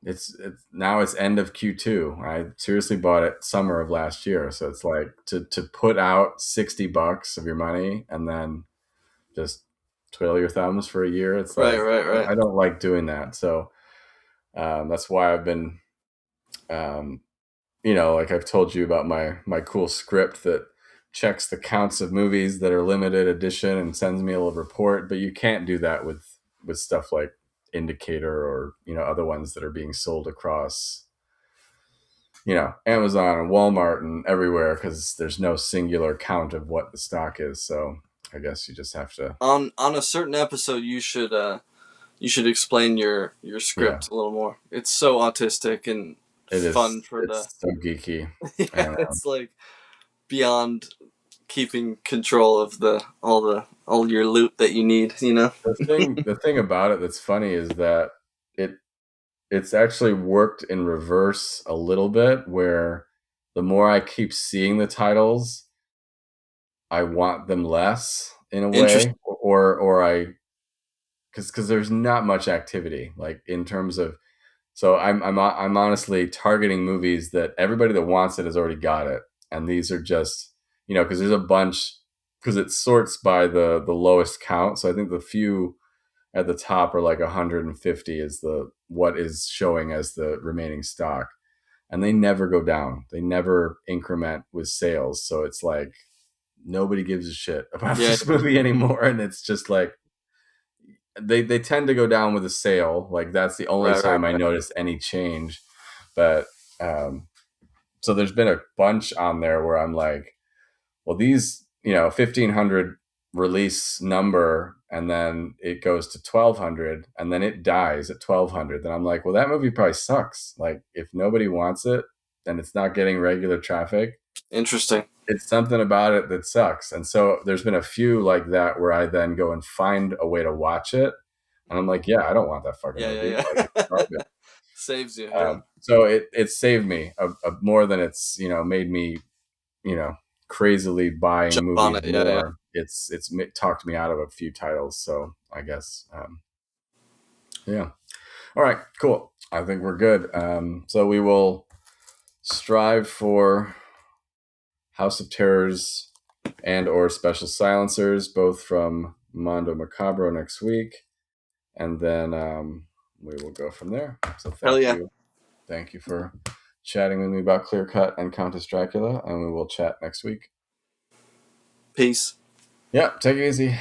Speaker 1: it's now it's end of Q2. I seriously bought it summer of last year, so it's like to put out $60 of your money and then just twiddle your thumbs for a year. It's
Speaker 2: Right,
Speaker 1: like
Speaker 2: right, right.
Speaker 1: I don't like doing that. So that's why I've been, like I've told you about my cool script that checks the counts of movies that are limited edition and sends me a little report. But you can't do that with stuff like Indicator or other ones that are being sold across Amazon and Walmart and everywhere because there's no singular count of what the stock is. So I guess you just have to,
Speaker 2: On a certain episode, you should explain your
Speaker 1: yeah,
Speaker 2: script a little more. It's so autistic and
Speaker 1: it
Speaker 2: fun
Speaker 1: is.
Speaker 2: for the.
Speaker 1: It's so geeky.
Speaker 2: Yeah,
Speaker 1: And
Speaker 2: it's like beyond keeping control of all your loot that you need. You know.
Speaker 1: the thing about it that's funny is that it it's actually worked in reverse a little bit, where the more I keep seeing the titles, I want them less in a
Speaker 2: Interesting.
Speaker 1: way, or I because there's not much activity like in terms of. So I'm honestly targeting movies that everybody that wants it has already got it, and these are just because there's a bunch because it sorts by the lowest count. So I think the few at the top are like 150 is the what is showing as the remaining stock, and they never go down. They never increment with sales. So it's like nobody gives a shit about
Speaker 2: Yeah.
Speaker 1: this movie anymore, and it's just like they tend to go down with a sale. Like that's the only
Speaker 2: Right. Right.
Speaker 1: time I noticed any change. But so there's been a bunch on there where I'm like, well, these 1,500 release number, and then it goes to 1,200, and then it dies at 1,200. Then I'm like, well, that movie probably sucks. Like if nobody wants it and it's not getting regular traffic,
Speaker 2: Interesting.
Speaker 1: it's something about it that sucks. And so there's been a few like that where I then go and find a way to watch it. And I'm like, yeah, I don't want that fucking
Speaker 2: Yeah.
Speaker 1: movie.
Speaker 2: Yeah.
Speaker 1: Like it's
Speaker 2: Yeah.
Speaker 1: garbage.
Speaker 2: Saves you. Yeah.
Speaker 1: So it saved me more than it's made me you know crazily buying
Speaker 2: Jump on
Speaker 1: movies
Speaker 2: it. Yeah. Yeah.
Speaker 1: more. It's talked me out of a few titles. So I guess yeah. All right, cool. I think we're good. So we will strive for House of Terrors and or Special Silencers, both from Mondo Macabro next week, and then we will go from there. So
Speaker 2: Hell yeah.
Speaker 1: thank you for chatting with me about Clearcut and Countess Dracula, and we will chat next week.
Speaker 2: Peace.
Speaker 1: Yeah, take it easy.